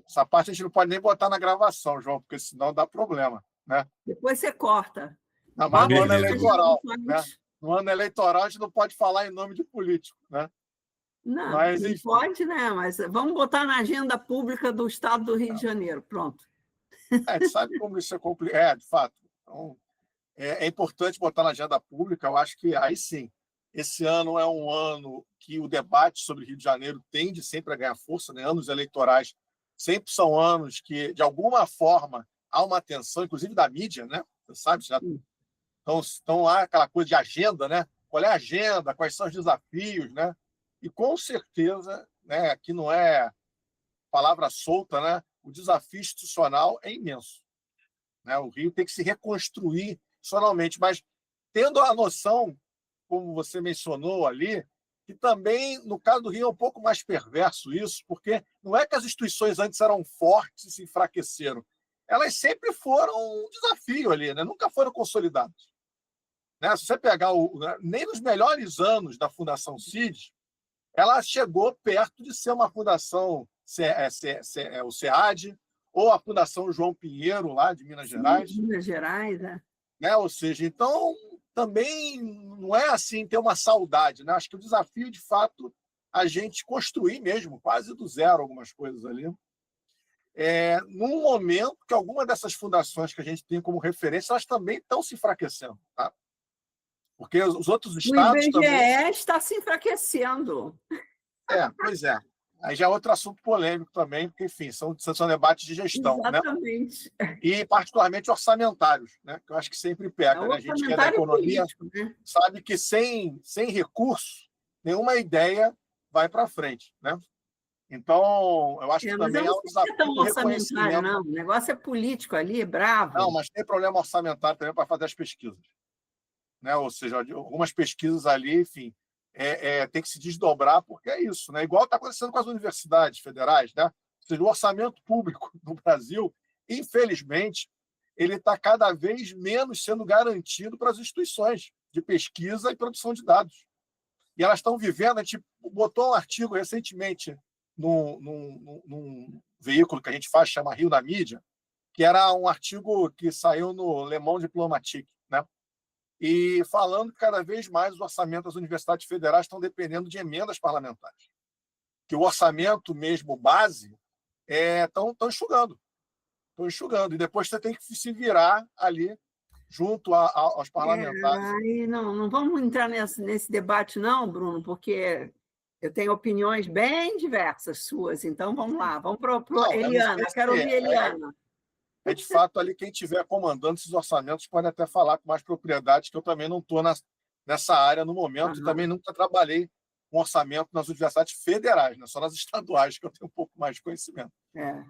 Speaker 1: Essa parte a gente não pode nem botar na gravação, João, porque senão dá problema, né?
Speaker 2: Depois você corta.
Speaker 1: Não, mas no ano eleitoral, né? No ano eleitoral a gente não pode falar em nome de político, né?
Speaker 2: Não, mas, não pode, né? Mas vamos botar na agenda pública do Estado do Rio de Janeiro. Pronto.
Speaker 1: A gente sabe como isso é complicado. De fato. Então, é importante botar na agenda pública. Eu acho que aí sim. Esse ano é um ano que o debate sobre Rio de Janeiro tende sempre a ganhar força, né? Anos eleitorais sempre são anos que, de alguma forma, há uma atenção, inclusive da mídia, né? Você sabe, já estão lá aquela coisa de agenda, né? Qual é a agenda? Quais são os desafios, né? E com certeza, né? Aqui não é palavra solta, né? O desafio institucional é imenso, né? O Rio tem que se reconstruir institucionalmente, mas tendo a noção, como você mencionou ali, que também, no caso do Rio, é um pouco mais perverso isso, porque não é que as instituições antes eram fortes e se enfraqueceram. Elas sempre foram um desafio ali, né? Nunca foram consolidadas. Né? Se você pegar nem nos melhores anos da Fundação CID, ela chegou perto de ser uma fundação, o SEAD, ou a Fundação João Pinheiro, lá de Minas Gerais.
Speaker 2: Minas Gerais,
Speaker 1: né? Ou seja, então também não é assim ter uma saudade, né? Acho que o desafio, de fato, a gente construir mesmo, quase do zero, algumas coisas ali, num momento que alguma dessas fundações que a gente tem como referência, elas também estão se enfraquecendo, tá? Porque os outros estados
Speaker 2: o IBGE
Speaker 1: também
Speaker 2: está se enfraquecendo.
Speaker 1: Pois é. Aí já é outro assunto polêmico também, porque, enfim, são debates de gestão.
Speaker 2: Exatamente.
Speaker 1: Né? E, particularmente, orçamentários, né? Que eu acho que sempre pega. Né? A gente que é da economia político, né? Sabe que sem recurso, nenhuma ideia vai para frente, né? Então, eu acho que
Speaker 2: Mas eu
Speaker 1: também há
Speaker 2: não
Speaker 1: um
Speaker 2: sei se é
Speaker 1: desafio
Speaker 2: tão
Speaker 1: do
Speaker 2: orçamentário,
Speaker 1: reconhecimento.
Speaker 2: não. O negócio é político ali, é bravo.
Speaker 1: Não, mas tem problema orçamentário também para fazer as pesquisas, né? Ou seja, algumas pesquisas ali, enfim, tem que se desdobrar, porque é isso, né? Igual está acontecendo com as universidades federais, né? Ou seja, o orçamento público no Brasil, infelizmente, ele está cada vez menos sendo garantido para as instituições de pesquisa e produção de dados. E elas estão vivendo, a gente botou um artigo recentemente num veículo que a gente faz, chama Rio da Mídia, que era um artigo que saiu no Le Monde Diplomatique, né? E falando que cada vez mais os orçamentos das universidades federais estão dependendo de emendas parlamentares. Que o orçamento mesmo base estão enxugando. Estão enxugando. E depois você tem que se virar ali junto aos parlamentares.
Speaker 2: Aí não vamos entrar nesse debate, não, Bruno, porque eu tenho opiniões bem diversas suas. Então, vamos lá. Vamos para Eliana. Quero ouvir Eliana.
Speaker 1: De fato, ali quem estiver comandando esses orçamentos pode até falar com mais propriedade, que eu também não estou nessa área no momento, e também nunca trabalhei com orçamento nas universidades federais, né? Só nas estaduais, que eu tenho um pouco mais de conhecimento.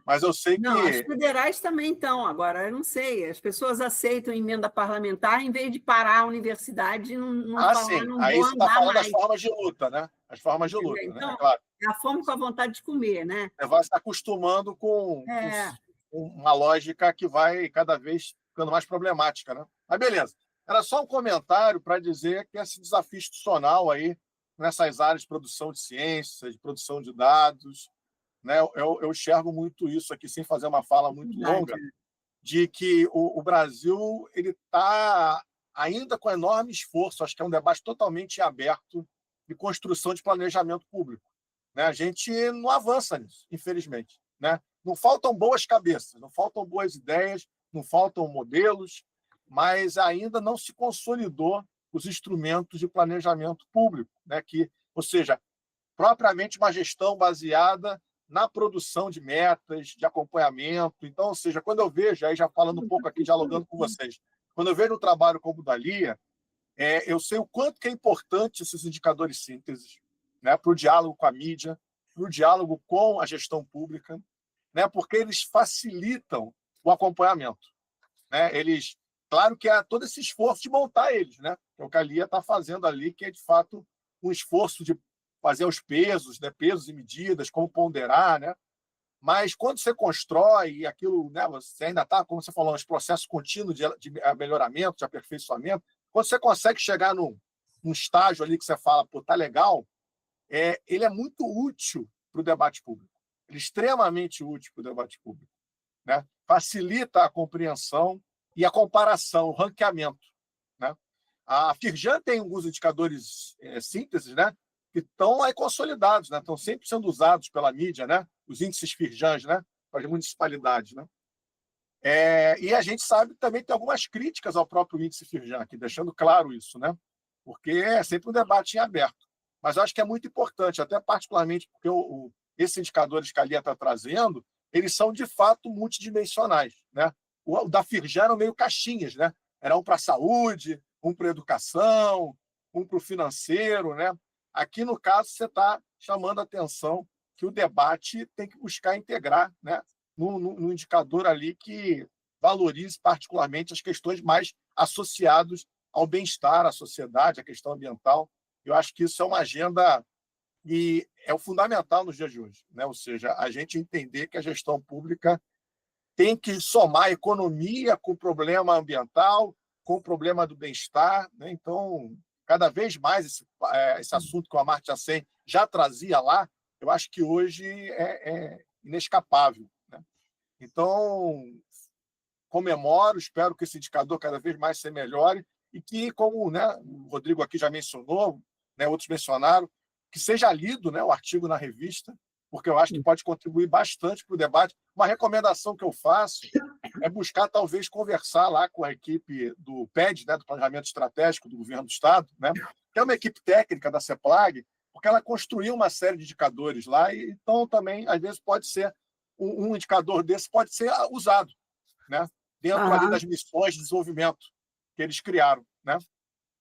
Speaker 1: Mas eu sei que...
Speaker 2: Não, as federais também estão. Agora, eu não sei, as pessoas aceitam emenda parlamentar em vez de parar a universidade e não falar,
Speaker 1: sim.
Speaker 2: não
Speaker 1: Aí
Speaker 2: vou
Speaker 1: você está
Speaker 2: andar
Speaker 1: falando
Speaker 2: mais.
Speaker 1: das formas de luta, né? As formas de luta,
Speaker 2: Então,
Speaker 1: né? É claro.
Speaker 2: é a fome com a vontade de comer, né?
Speaker 1: Você vai se acostumando com uma lógica que vai cada vez ficando mais problemática, né? Mas beleza. Era só um comentário para dizer que esse desafio institucional aí, nessas áreas de produção de ciências, de produção de dados, né? Eu enxergo muito isso aqui, sem fazer uma fala muito longa, de que o Brasil ele está ainda com enorme esforço, acho que é um debate totalmente aberto de construção de planejamento público, né? A gente não avança nisso, infelizmente, né? Não faltam boas cabeças, não faltam boas ideias, não faltam modelos, mas ainda não se consolidou os instrumentos de planejamento público, né? Ou seja, propriamente uma gestão baseada na produção de metas, de acompanhamento. Então, ou seja, quando eu vejo, aí já falando um pouco aqui, dialogando com vocês, quando eu vejo um trabalho como o da Lia, eu sei o quanto que é importante esses indicadores síntese, né, para o diálogo com a mídia, para o diálogo com a gestão pública, né, porque eles facilitam o acompanhamento, né? Claro que há todo esse esforço de montar eles, né? Que é o que a Lia está fazendo ali, que é, de fato, um esforço de fazer os pesos, né? Pesos e medidas, como ponderar, né? Mas quando você constrói aquilo, né? Você ainda está, como você falou, nos processos contínuos de melhoramento, de aperfeiçoamento, quando você consegue chegar num estágio ali que você fala, pô, tá legal, ele é muito útil para o debate público. Ele é extremamente útil para o debate público, né? Facilita a compreensão e a comparação, o ranqueamento, né? A Firjan tem alguns indicadores síntese, né? Que estão aí consolidados, né? Estão sempre sendo usados pela mídia, né? Os índices Firjans, né? Para as municipalidades, né? E a gente sabe que também tem algumas críticas ao próprio índice Firjan, aqui, deixando claro isso, né? Porque é sempre um debate em aberto. Mas eu acho que é muito importante, até particularmente porque esses indicadores que a Lia está trazendo, eles são, de fato, multidimensionais, né? O da Firjan eram meio caixinhas, né? Era um para a saúde, um para a educação, um para o financeiro, né? Aqui, no caso, você está chamando a atenção que o debate tem que buscar integrar, né? No indicador ali que valorize particularmente as questões mais associadas ao bem-estar, à sociedade, à questão ambiental. Eu acho que isso é uma agenda e é o fundamental nos dias de hoje, né? Ou seja, a gente entender que a gestão pública tem que somar economia com o problema ambiental, com o problema do bem-estar, né? Então, cada vez mais esse assunto que o Amartya Sen já trazia lá, eu acho que hoje é inescapável, né? Então, comemoro, espero que esse indicador cada vez mais se melhore e que, como, né, o Rodrigo aqui já mencionou, né, outros mencionaram, que seja lido, né, o artigo na revista, porque eu acho que pode contribuir bastante para o debate. Uma recomendação que eu faço é buscar, talvez, conversar lá com a equipe do PED, né, do Planejamento Estratégico do Governo do Estado, né, que é uma equipe técnica da CEPLAG, porque ela construiu uma série de indicadores lá, e então também, às vezes, pode ser um indicador desse pode ser usado, né, dentro ali das missões de desenvolvimento que eles criaram, né?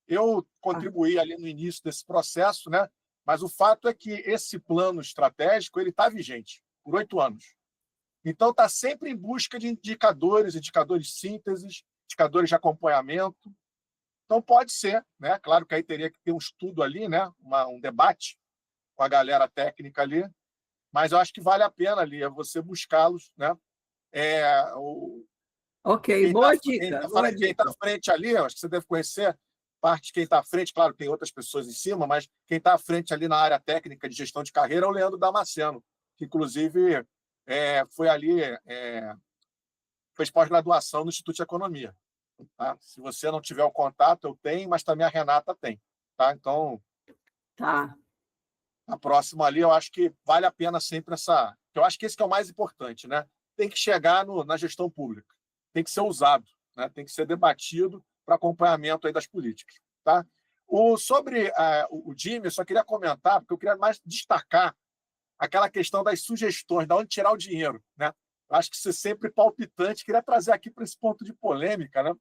Speaker 1: Eu contribuí ali no início desse processo, né? Mas o fato é que esse plano estratégico ele está vigente por 8 anos. Então, está sempre em busca de indicadores de síntese, indicadores de acompanhamento. Então, pode ser, né? Claro que aí teria que ter um estudo ali, né? Um debate com a galera técnica ali, mas eu acho que vale a pena ali você buscá-los, né?
Speaker 2: Ok, boa dica.
Speaker 1: Quem está à frente ali, eu acho que você deve conhecer parte de quem está à frente, claro, tem outras pessoas em cima, mas quem está à frente ali na área técnica de gestão de carreira é o Leandro Damasceno, que inclusive foi ali, fez pós-graduação no Instituto de Economia. Tá? Se você não tiver o contato, eu tenho, mas também a Renata tem. Tá? Então,
Speaker 2: Tá.
Speaker 1: a próxima ali, eu acho que vale a pena sempre essa... Eu acho que esse que é o mais importante, né? Tem que chegar na gestão pública, tem que ser usado, né? Tem que ser debatido para acompanhamento aí das políticas. Tá? Sobre o Jimmy, eu só queria comentar, porque eu queria mais destacar aquela questão das sugestões, de onde tirar o dinheiro. Né? Eu acho que isso é sempre palpitante. Queria trazer aqui para esse ponto de polêmica, né?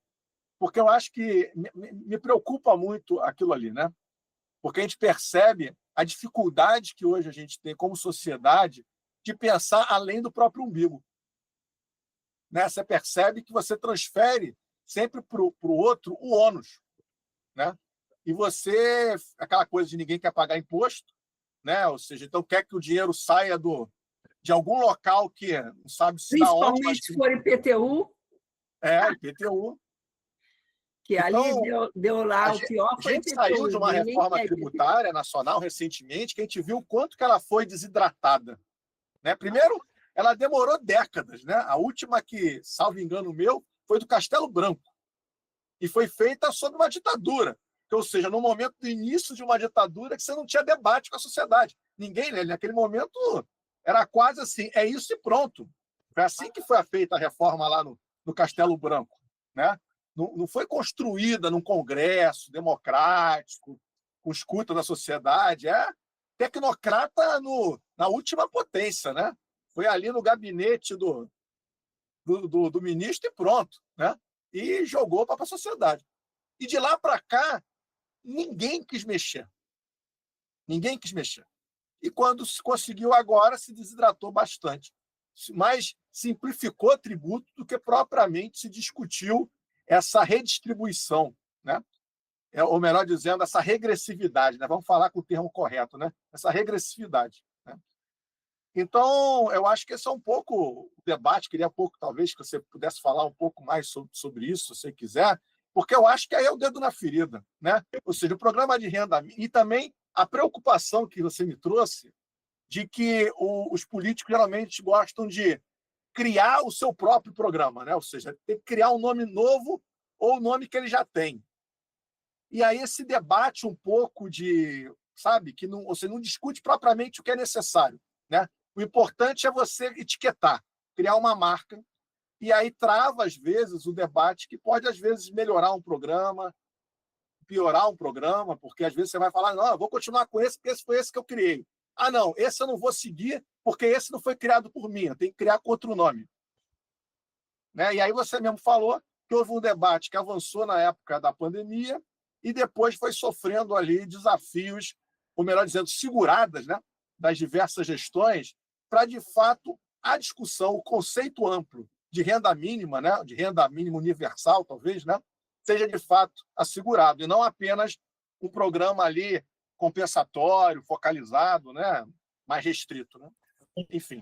Speaker 1: Porque eu acho que me preocupa muito aquilo ali, né? Porque a gente percebe a dificuldade que hoje a gente tem como sociedade de pensar além do próprio umbigo. Né? Você percebe que você transfere sempre para o outro o ônus. Né? E você, aquela coisa de ninguém quer pagar imposto, né? Ou seja, então quer que o dinheiro saia de algum local que não sabe se dá onde.
Speaker 2: Principalmente se for IPTU.
Speaker 1: IPTU.
Speaker 2: Que ali
Speaker 1: então,
Speaker 2: deu lá o pior foi
Speaker 1: a gente saiu de uma reforma tributária nacional recentemente que a gente viu o quanto que ela foi desidratada. Né? Primeiro, ela demorou décadas. Né? A última que, salvo engano meu, foi do Castelo Branco. E foi feita sob uma ditadura. Ou seja, no momento do início de uma ditadura que você não tinha debate com a sociedade. Ninguém, né? Naquele momento, era quase assim, é isso e pronto. Foi assim que foi feita a reforma lá no Castelo Branco. Né? Não foi construída num congresso democrático, com escuta da sociedade. É tecnocrata na última potência. Né? Foi ali no gabinete do ministro e pronto. Né? E jogou para a sociedade. E de lá para cá, ninguém quis mexer. Ninguém quis mexer. E quando se conseguiu agora, se desidratou bastante. Mas simplificou o tributo do que propriamente se discutiu essa redistribuição, né? Ou melhor dizendo, essa regressividade. Né? Vamos falar com o termo correto, né? Essa regressividade. Né? Então, eu acho que esse é um pouco o debate. Queria talvez, que você pudesse falar um pouco mais sobre isso, se você quiser, porque eu acho que aí é o dedo na ferida. Né? Ou seja, o programa de renda e também a preocupação que você me trouxe de que os políticos geralmente gostam de criar o seu próprio programa, né? Ou seja, tem que criar um nome novo ou o nome que ele já tem. E aí esse debate um pouco de, sabe, que você não discute propriamente o que é necessário. Né? O importante é você etiquetar, criar uma marca, e aí trava, às vezes, o debate que pode, às vezes, melhorar um programa, piorar um programa, porque às vezes você vai falar, não, eu vou continuar com esse, porque esse foi esse que eu criei. Ah, não, esse eu não vou seguir, porque esse não foi criado por mim, eu tenho que criar com outro nome. Né? E aí você mesmo falou que houve um debate que avançou na época da pandemia e depois foi sofrendo ali desafios, ou melhor dizendo, seguradas, né, das diversas gestões, para, de fato, a discussão, o conceito amplo de renda mínima, né, de renda mínima universal, talvez, né, seja, de fato, assegurado, e não apenas um programa ali compensatório, focalizado, né, mais restrito. Né? Enfim.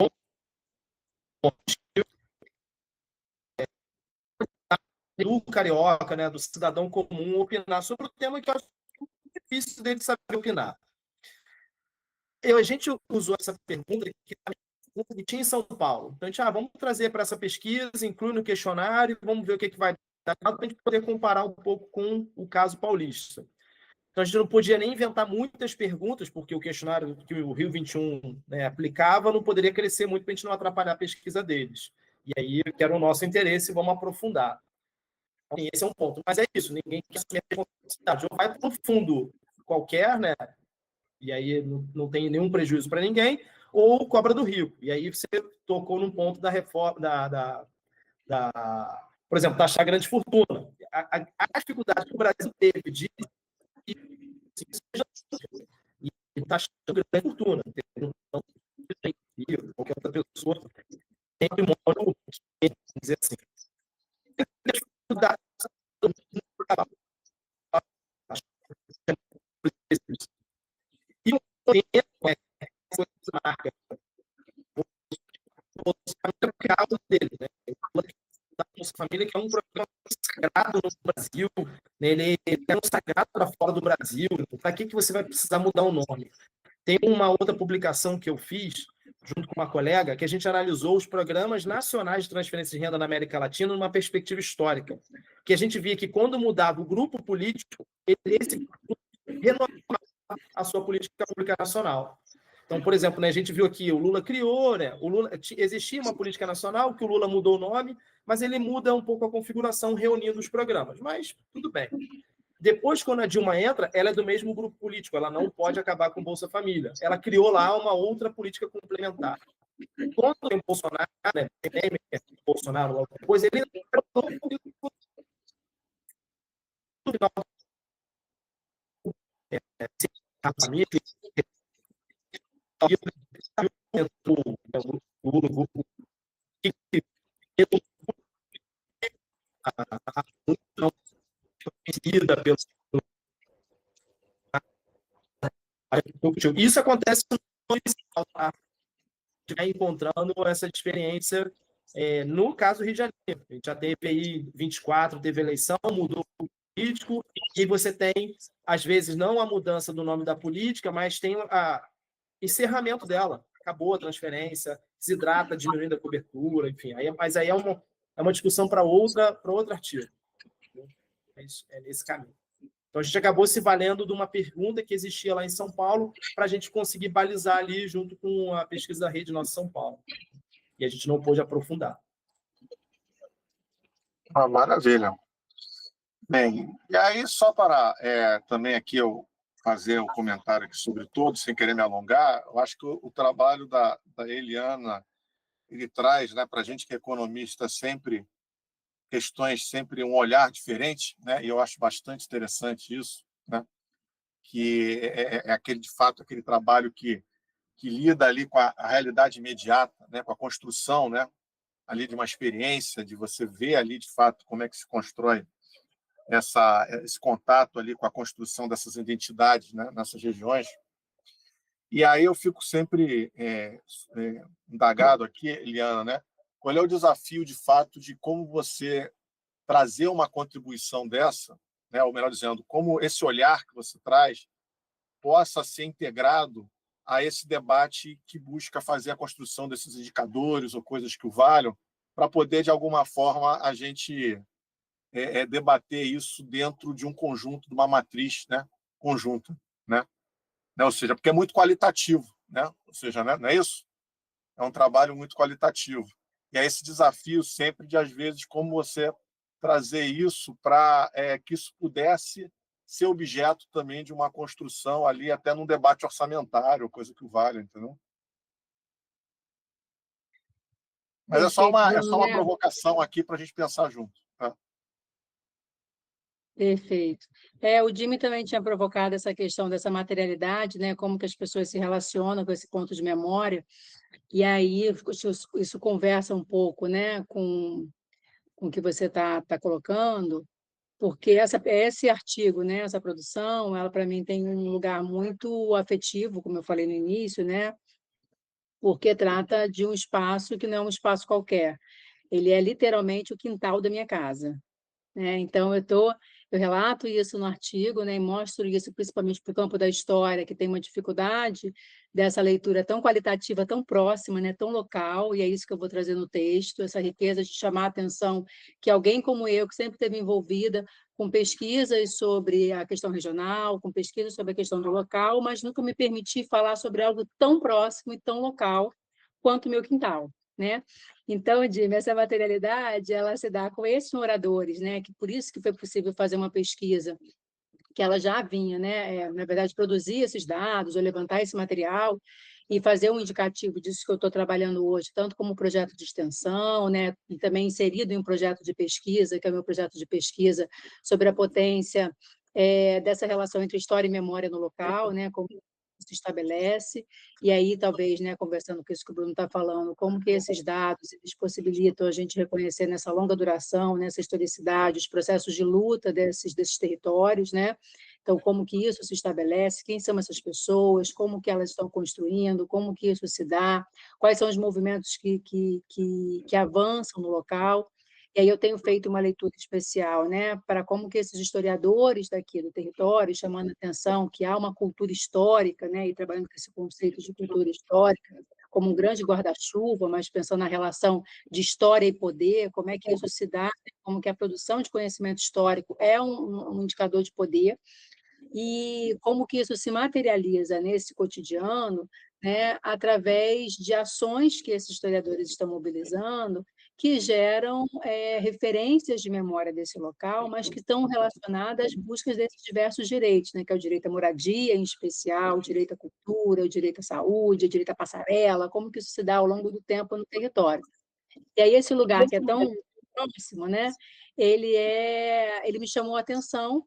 Speaker 4: Do carioca, né, do cidadão comum, opinar sobre o tema que eu acho difícil dele saber opinar. A gente usou essa pergunta que tinha em São Paulo. Então, a gente, vamos trazer para essa pesquisa, inclui no questionário, vamos ver o que vai dar para a gente poder comparar um pouco com o caso paulista. Então, a gente não podia nem inventar muitas perguntas, porque o questionário que o Rio 21, né, aplicava não poderia crescer muito para a gente não atrapalhar a pesquisa deles. E aí, que era o nosso interesse, vamos aprofundar. Então, esse é um ponto. Mas é isso, ninguém quer assumir a responsabilidade. Ou vai para um fundo qualquer, né, e aí não tem nenhum prejuízo para ninguém, ou cobra do Rio. E aí você tocou num ponto da reforma, por exemplo, taxar grande fortuna. A dificuldade que o Brasil teve de ele está achando grande fortuna. Então, qualquer outra pessoa tem um imóvel, vamos dizer assim. E o tempo é essa marca. O caso dele, né? Da Bolsa Família, que é um programa sagrado no Brasil, né? Ele é um sagrado para fora do Brasil. Para que você vai precisar mudar o nome? Tem uma outra publicação que eu fiz, junto com uma colega, que a gente analisou os programas nacionais de transferência de renda na América Latina numa perspectiva histórica. Que a gente via que quando mudava o grupo político, esse grupo renovava a sua política pública nacional. Então, por exemplo, né, a gente viu aqui, o Lula criou, né, existia uma política nacional, que o Lula mudou o nome, mas ele muda um pouco a configuração reunindo os programas. Mas tudo bem. Depois, quando a Dilma entra, ela é do mesmo grupo político, ela não pode acabar com o Bolsa Família. Ela criou lá uma outra política complementar. Quando tem o Bolsonaro, né, Bolsonaro logo depois, ele a família o grupo pelo isso acontece a gente vai encontrando essa experiência no caso do Rio de Janeiro. A gente já teve aí 24, teve eleição, mudou o político, e você tem, às vezes, não a mudança do nome da política, mas tem o encerramento dela. Acabou a transferência, desidrata, diminuindo a cobertura, enfim. Mas aí é uma discussão para outro artigo. É nesse caminho. Então, a gente acabou se valendo de uma pergunta que existia lá em São Paulo para a gente conseguir balizar ali junto com a pesquisa da Rede Nossa São Paulo. E a gente não pôde aprofundar.
Speaker 1: Maravilha. Bem, e aí, só para também aqui eu fazer um comentário aqui sobre todos, sem querer me alongar, eu acho que o trabalho da Eliana, ele traz, né, para a gente que é economista sempre questões, sempre um olhar diferente, né? E eu acho bastante interessante isso, né? Que aquele, de fato, aquele trabalho que lida ali com a realidade imediata, né? Com a construção, né? Ali de uma experiência, de você ver ali, de fato, como é que se constrói esse contato ali com a construção dessas identidades, né? Nessas regiões. E aí eu fico sempre indagado aqui, Eliana, né? Qual é o desafio, de fato, de como você trazer uma contribuição dessa, né? Ou melhor dizendo, como esse olhar que você traz possa ser integrado a esse debate que busca fazer a construção desses indicadores ou coisas que o valham, para poder, de alguma forma, a gente debater isso dentro de um conjunto, de uma matriz, né? Conjunta, né? Ou seja, porque é muito qualitativo, né? Ou seja, né? Não é isso? É um trabalho muito qualitativo. E é esse desafio sempre de, às vezes, como você trazer isso para que isso pudesse ser objeto também de uma construção ali, até num debate orçamentário, coisa que o valha, entendeu? Mas é só uma provocação aqui para a gente pensar junto. Tá?
Speaker 5: Perfeito. O Jimmy também tinha provocado essa questão dessa materialidade, né? Como que as pessoas se relacionam com esse ponto de memória, e aí isso conversa um pouco, né, com o que você está colocando, porque esse artigo, né, essa produção, ela para mim tem um lugar muito afetivo, como eu falei no início, né, porque trata de um espaço que não é um espaço qualquer, ele é literalmente o quintal da minha casa, né? Então, eu relato isso no artigo, né, e mostro isso principalmente para o campo da história, que tem uma dificuldade dessa leitura tão qualitativa, tão próxima, né, tão local, e é isso que eu vou trazer no texto, essa riqueza de chamar a atenção que alguém como eu, que sempre esteve envolvida com pesquisas sobre a questão regional, com pesquisas sobre a questão do local, mas nunca me permiti falar sobre algo tão próximo e tão local quanto o meu quintal, né? Então, Jimmy, essa materialidade, ela se dá com esses moradores, né? Que por isso que foi possível fazer uma pesquisa que ela já vinha, né? Na verdade, produzir esses dados, ou levantar esse material e fazer um indicativo disso que eu estou trabalhando hoje, tanto como projeto de extensão, né? E também inserido em um projeto de pesquisa, que é o meu projeto de pesquisa sobre a potência dessa relação entre história e memória no local, né? Como se estabelece, e aí talvez, né, conversando com isso que o Bruno está falando, como que esses dados eles possibilitam a gente reconhecer nessa longa duração, nessa historicidade, os processos de luta desses territórios, né? Então, como que isso se estabelece, quem são essas pessoas, como que elas estão construindo, como que isso se dá, quais são os movimentos que avançam no local. E aí eu tenho feito uma leitura especial, né, para como que esses historiadores daqui do território, chamando a atenção que há uma cultura histórica, né, e trabalhando com esse conceito de cultura histórica como um grande guarda-chuva, mas pensando na relação de história e poder, como é que isso se dá, como que a produção de conhecimento histórico é um indicador de poder, e como que isso se materializa nesse cotidiano, né, através de ações que esses historiadores estão mobilizando, que geram referências de memória desse local, mas que estão relacionadas às buscas desses diversos direitos, né, que é o direito à moradia, em especial, o direito à cultura, o direito à saúde, o direito à passarela, como que isso se dá ao longo do tempo no território. E aí esse lugar que é tão próximo, né, ele me chamou a atenção,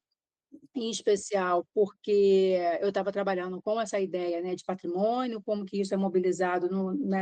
Speaker 5: em especial porque eu estava trabalhando com essa ideia, né, de patrimônio, como que isso é mobilizado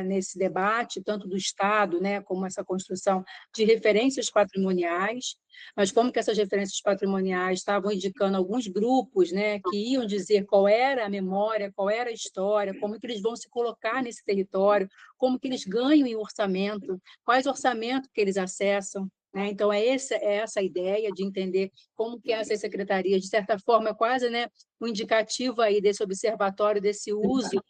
Speaker 5: nesse debate, tanto do Estado, né, como essa construção de referências patrimoniais, mas como que essas referências patrimoniais estavam indicando alguns grupos, né, que iam dizer qual era a memória, qual era a história, como que eles vão se colocar nesse território, como que eles ganham em orçamento, quais orçamentos que eles acessam, né? Então, é essa a ideia de entender como que essas secretarias, de certa forma, é quase, né, um indicativo aí desse observatório, desse uso,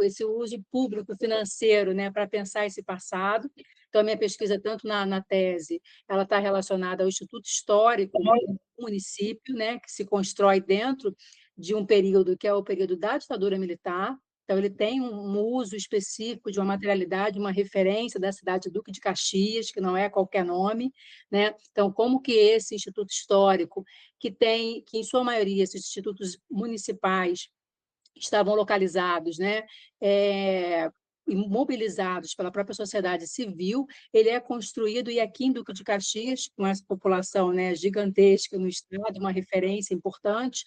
Speaker 5: esse uso público financeiro, né, para pensar esse passado. Então, a minha pesquisa, tanto na tese, ela está relacionada ao Instituto Histórico do município, né, que se constrói dentro de um período que é o período da ditadura militar. Então, ele tem um uso específico de uma materialidade, uma referência da cidade de Duque de Caxias, que não é qualquer nome, né? Então, como que esse instituto histórico, que em sua maioria, esses institutos municipais estavam localizados, né, mobilizados pela própria sociedade civil, ele é construído, e aqui em Duque de Caxias, com essa população, né, gigantesca no estado, uma referência importante,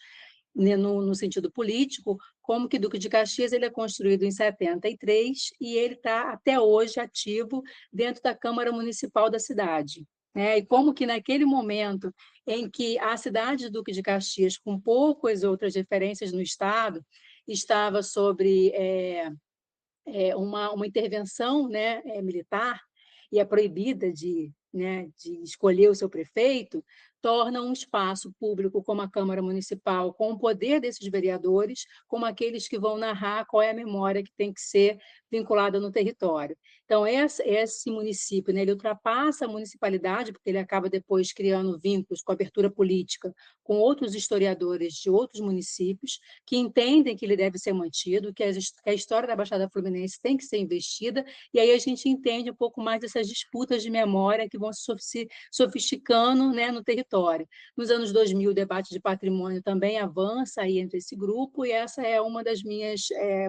Speaker 5: né, no sentido político, como que Duque de Caxias ele é construído em 73 e ele está até hoje ativo dentro da Câmara Municipal da cidade, né? E como que naquele momento em que a cidade de Duque de Caxias, com poucas outras referências no estado, estava sobre uma intervenção, né, militar, e é proibida né, de escolher o seu prefeito, torna um espaço público como a Câmara Municipal, com o poder desses vereadores, como aqueles que vão narrar qual é a memória que tem que ser vinculada no território. Então, esse município, né, ele ultrapassa a municipalidade, porque ele acaba depois criando vínculos com a abertura política com outros historiadores de outros municípios, que entendem que ele deve ser mantido, que a história da Baixada Fluminense tem que ser investida, e aí a gente entende um pouco mais dessas disputas de memória que vão se sofisticando, né, no território. Nos anos 2000, o debate de patrimônio também avança aí entre esse grupo, e essa é uma das minhas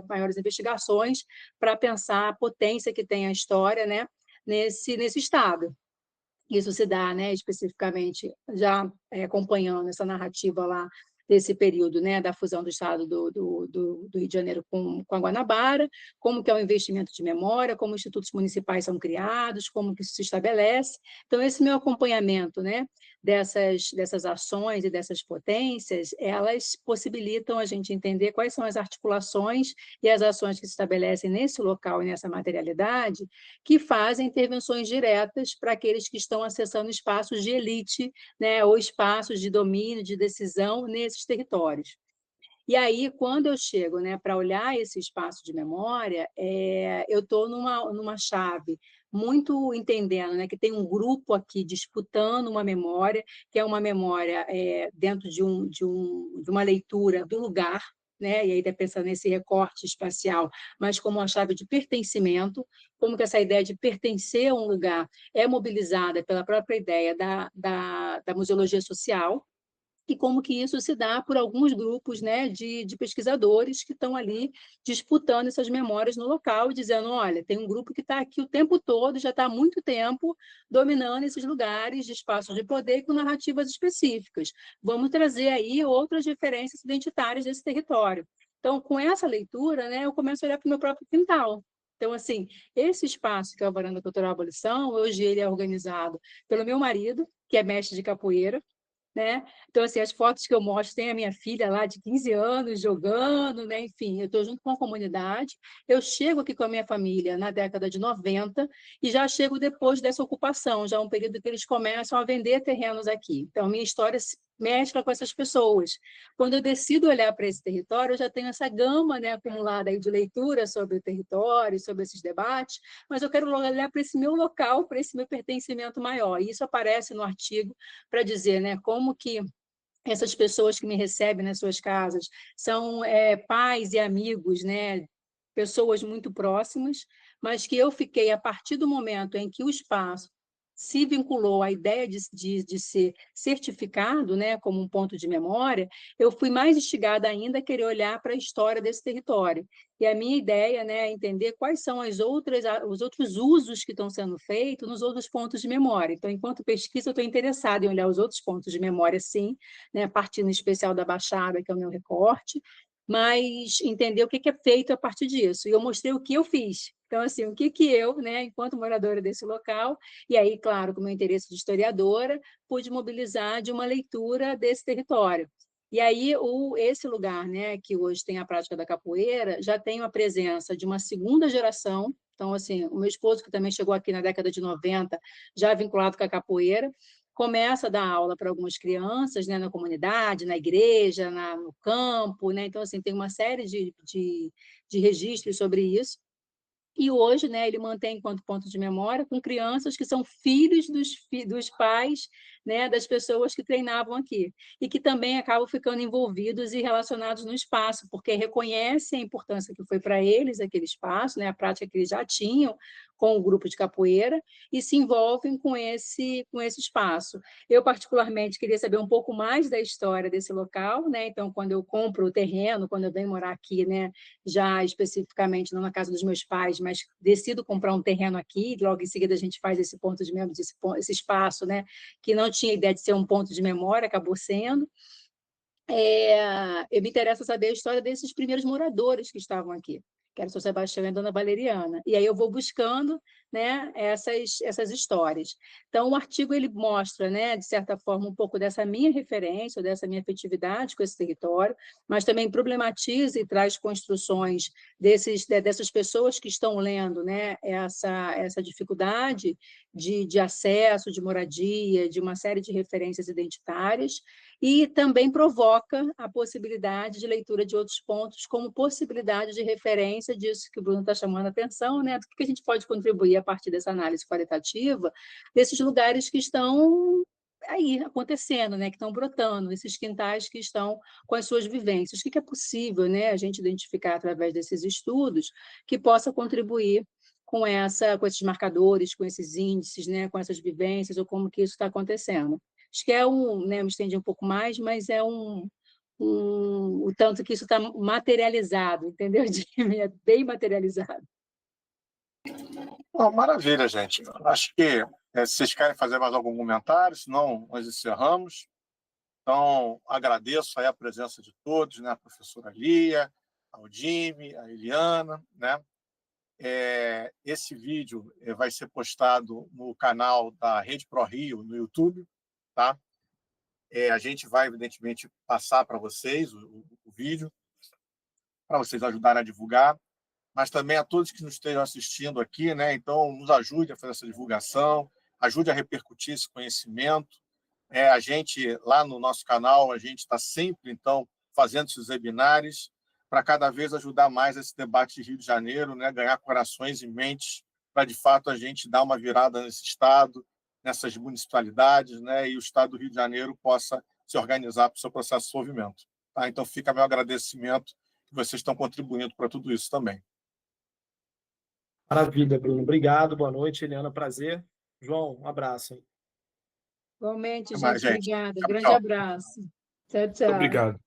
Speaker 5: maiores investigações para pensar a potência que tem a história, né, nesse estado. Isso se dá, né, especificamente, já acompanhando essa narrativa lá desse período, né, da fusão do Estado do Rio de Janeiro com a Guanabara, como que é o investimento de memória, como institutos municipais são criados, como que isso se estabelece. Então, esse meu acompanhamento, né, dessas ações e dessas potências, elas possibilitam a gente entender quais são as articulações e as ações que se estabelecem nesse local e nessa materialidade, que fazem intervenções diretas para aqueles que estão acessando espaços de elite, né, ou espaços de domínio, de decisão nesses territórios. E aí, quando eu chego, né, para olhar esse espaço de memória, eu estou numa chave muito entendendo, né, que tem um grupo aqui disputando uma memória, que é uma memória dentro de uma leitura do lugar, né, e aí está pensando nesse recorte espacial, mas como uma chave de pertencimento, como que essa ideia de pertencer a um lugar é mobilizada pela própria ideia da museologia social, e como que isso se dá por alguns grupos, né, de pesquisadores que estão ali disputando essas memórias no local, dizendo, olha, tem um grupo que está aqui o tempo todo, já está há muito tempo dominando esses lugares de espaços de poder com narrativas específicas. Vamos trazer aí outras referências identitárias desse território. Então, com essa leitura, né, eu começo a olhar para o meu próprio quintal. Então, assim, esse espaço que é a Varanda Cultural Abolição, hoje ele é organizado pelo meu marido, que é mestre de capoeira, né? Então, assim, as fotos que eu mostro, tem a minha filha lá de 15 anos jogando, né? Enfim, eu estou junto com a comunidade. Eu chego aqui com a minha família na década de 90 e já chego depois dessa ocupação, já é um período que eles começam a vender terrenos aqui. Então, minha história se mescla com essas pessoas. Quando eu decido olhar para esse território, eu já tenho essa gama, né, acumulada aí de leitura sobre o território, sobre esses debates, mas eu quero olhar para esse meu local, para esse meu pertencimento maior. E isso aparece no artigo para dizer, né, como que essas pessoas que me recebem nas suas casas são pais e amigos, né, pessoas muito próximas, mas que eu fiquei, a partir do momento em que o espaço se vinculou à ideia de ser certificado, né, como um ponto de memória, eu fui mais instigada ainda a querer olhar para a história desse território. E a minha ideia, né, é entender quais são os outros usos que estão sendo feitos nos outros pontos de memória. Então, enquanto pesquisa, eu estou interessada em olhar os outros pontos de memória, sim, né, partindo em especial da Baixada, que é o meu recorte, mas entender o que é feito a partir disso. E eu mostrei o que eu fiz. Então, assim, o que eu, né, enquanto moradora desse local, e aí, claro, com o meu interesse de historiadora, pude mobilizar de uma leitura desse território. E aí, esse lugar, né, que hoje tem a prática da capoeira, já tem a presença de uma segunda geração. Então, assim, o meu esposo, que também chegou aqui na década de 90, já vinculado com a capoeira, começa a dar aula para algumas crianças, né, na comunidade, na igreja, no campo, né? Então, assim, tem uma série de registros sobre isso. E hoje, né, ele mantém enquanto ponto de memória com crianças que são filhos dos pais, né, das pessoas que treinavam aqui, e que também acabam ficando envolvidos e relacionados no espaço, porque reconhecem a importância que foi para eles aquele espaço, né, a prática que eles já tinham com o grupo de capoeira, e se envolvem com esse espaço. Eu, particularmente, queria saber um pouco mais da história desse local, né? Então, quando eu compro o terreno, quando eu venho morar aqui, né, já especificamente não na casa dos meus pais, mas decido comprar um terreno aqui, logo em seguida a gente faz esse ponto de memória, esse espaço, né, que não tinha ideia de ser um ponto de memória, acabou sendo. Eu me interessa saber a história desses primeiros moradores que estavam aqui, que era o São Sebastião e a Dona Valeriana. E aí eu vou buscando, né, essas histórias. Então, o artigo ele mostra, né, de certa forma, um pouco dessa minha referência, dessa minha afetividade com esse território, mas também problematiza e traz construções dessas pessoas que estão lendo, né, essa dificuldade de acesso, de moradia, de uma série de referências identitárias, e também provoca a possibilidade de leitura de outros pontos como possibilidade de referência disso que o Bruno está chamando a atenção, né? Do que a gente pode contribuir a partir dessa análise qualitativa, desses lugares que estão aí acontecendo, né? Que estão brotando, esses quintais que estão com as suas vivências. O que é possível, né, a gente identificar através desses estudos que possa contribuir com esses marcadores, com esses índices, né, com essas vivências, ou como que isso está acontecendo. Acho que né, eu me estendi um pouco mais, mas é o tanto que isso está materializado, entendeu? É bem materializado.
Speaker 1: Bom, maravilha, gente. Acho que se vocês querem fazer mais algum comentário, senão nós encerramos. Então, agradeço aí a presença de todos, né? A professora Lia, a Aldime, a Eliana, né? Esse vídeo vai ser postado no canal da Rede Pro Rio, no YouTube, tá? A gente vai, evidentemente, passar para vocês o vídeo, para vocês ajudarem a divulgar, mas também a todos que nos estejam assistindo aqui, né? Então, nos ajude a fazer essa divulgação, ajude a repercutir esse conhecimento. A gente, lá no nosso canal, a gente está sempre, então, fazendo esses webinários para cada vez ajudar mais esse debate de Rio de Janeiro, né? Ganhar corações e mentes para, de fato, a gente dar uma virada nesse Estado, nessas municipalidades, né? E o Estado do Rio de Janeiro possa se organizar para o seu processo de desenvolvimento. Tá? Então, fica meu agradecimento que vocês estão contribuindo para tudo isso também.
Speaker 4: Maravilha, Bruno. Obrigado, boa noite, Eliana, prazer. João, um abraço. Hein?
Speaker 5: Igualmente,
Speaker 1: Até mais,
Speaker 5: gente.
Speaker 1: gente.
Speaker 5: Obrigada.
Speaker 1: Tchau,
Speaker 5: Grande
Speaker 1: tchau.
Speaker 5: abraço. Tchau, tchau.
Speaker 3: Muito obrigado.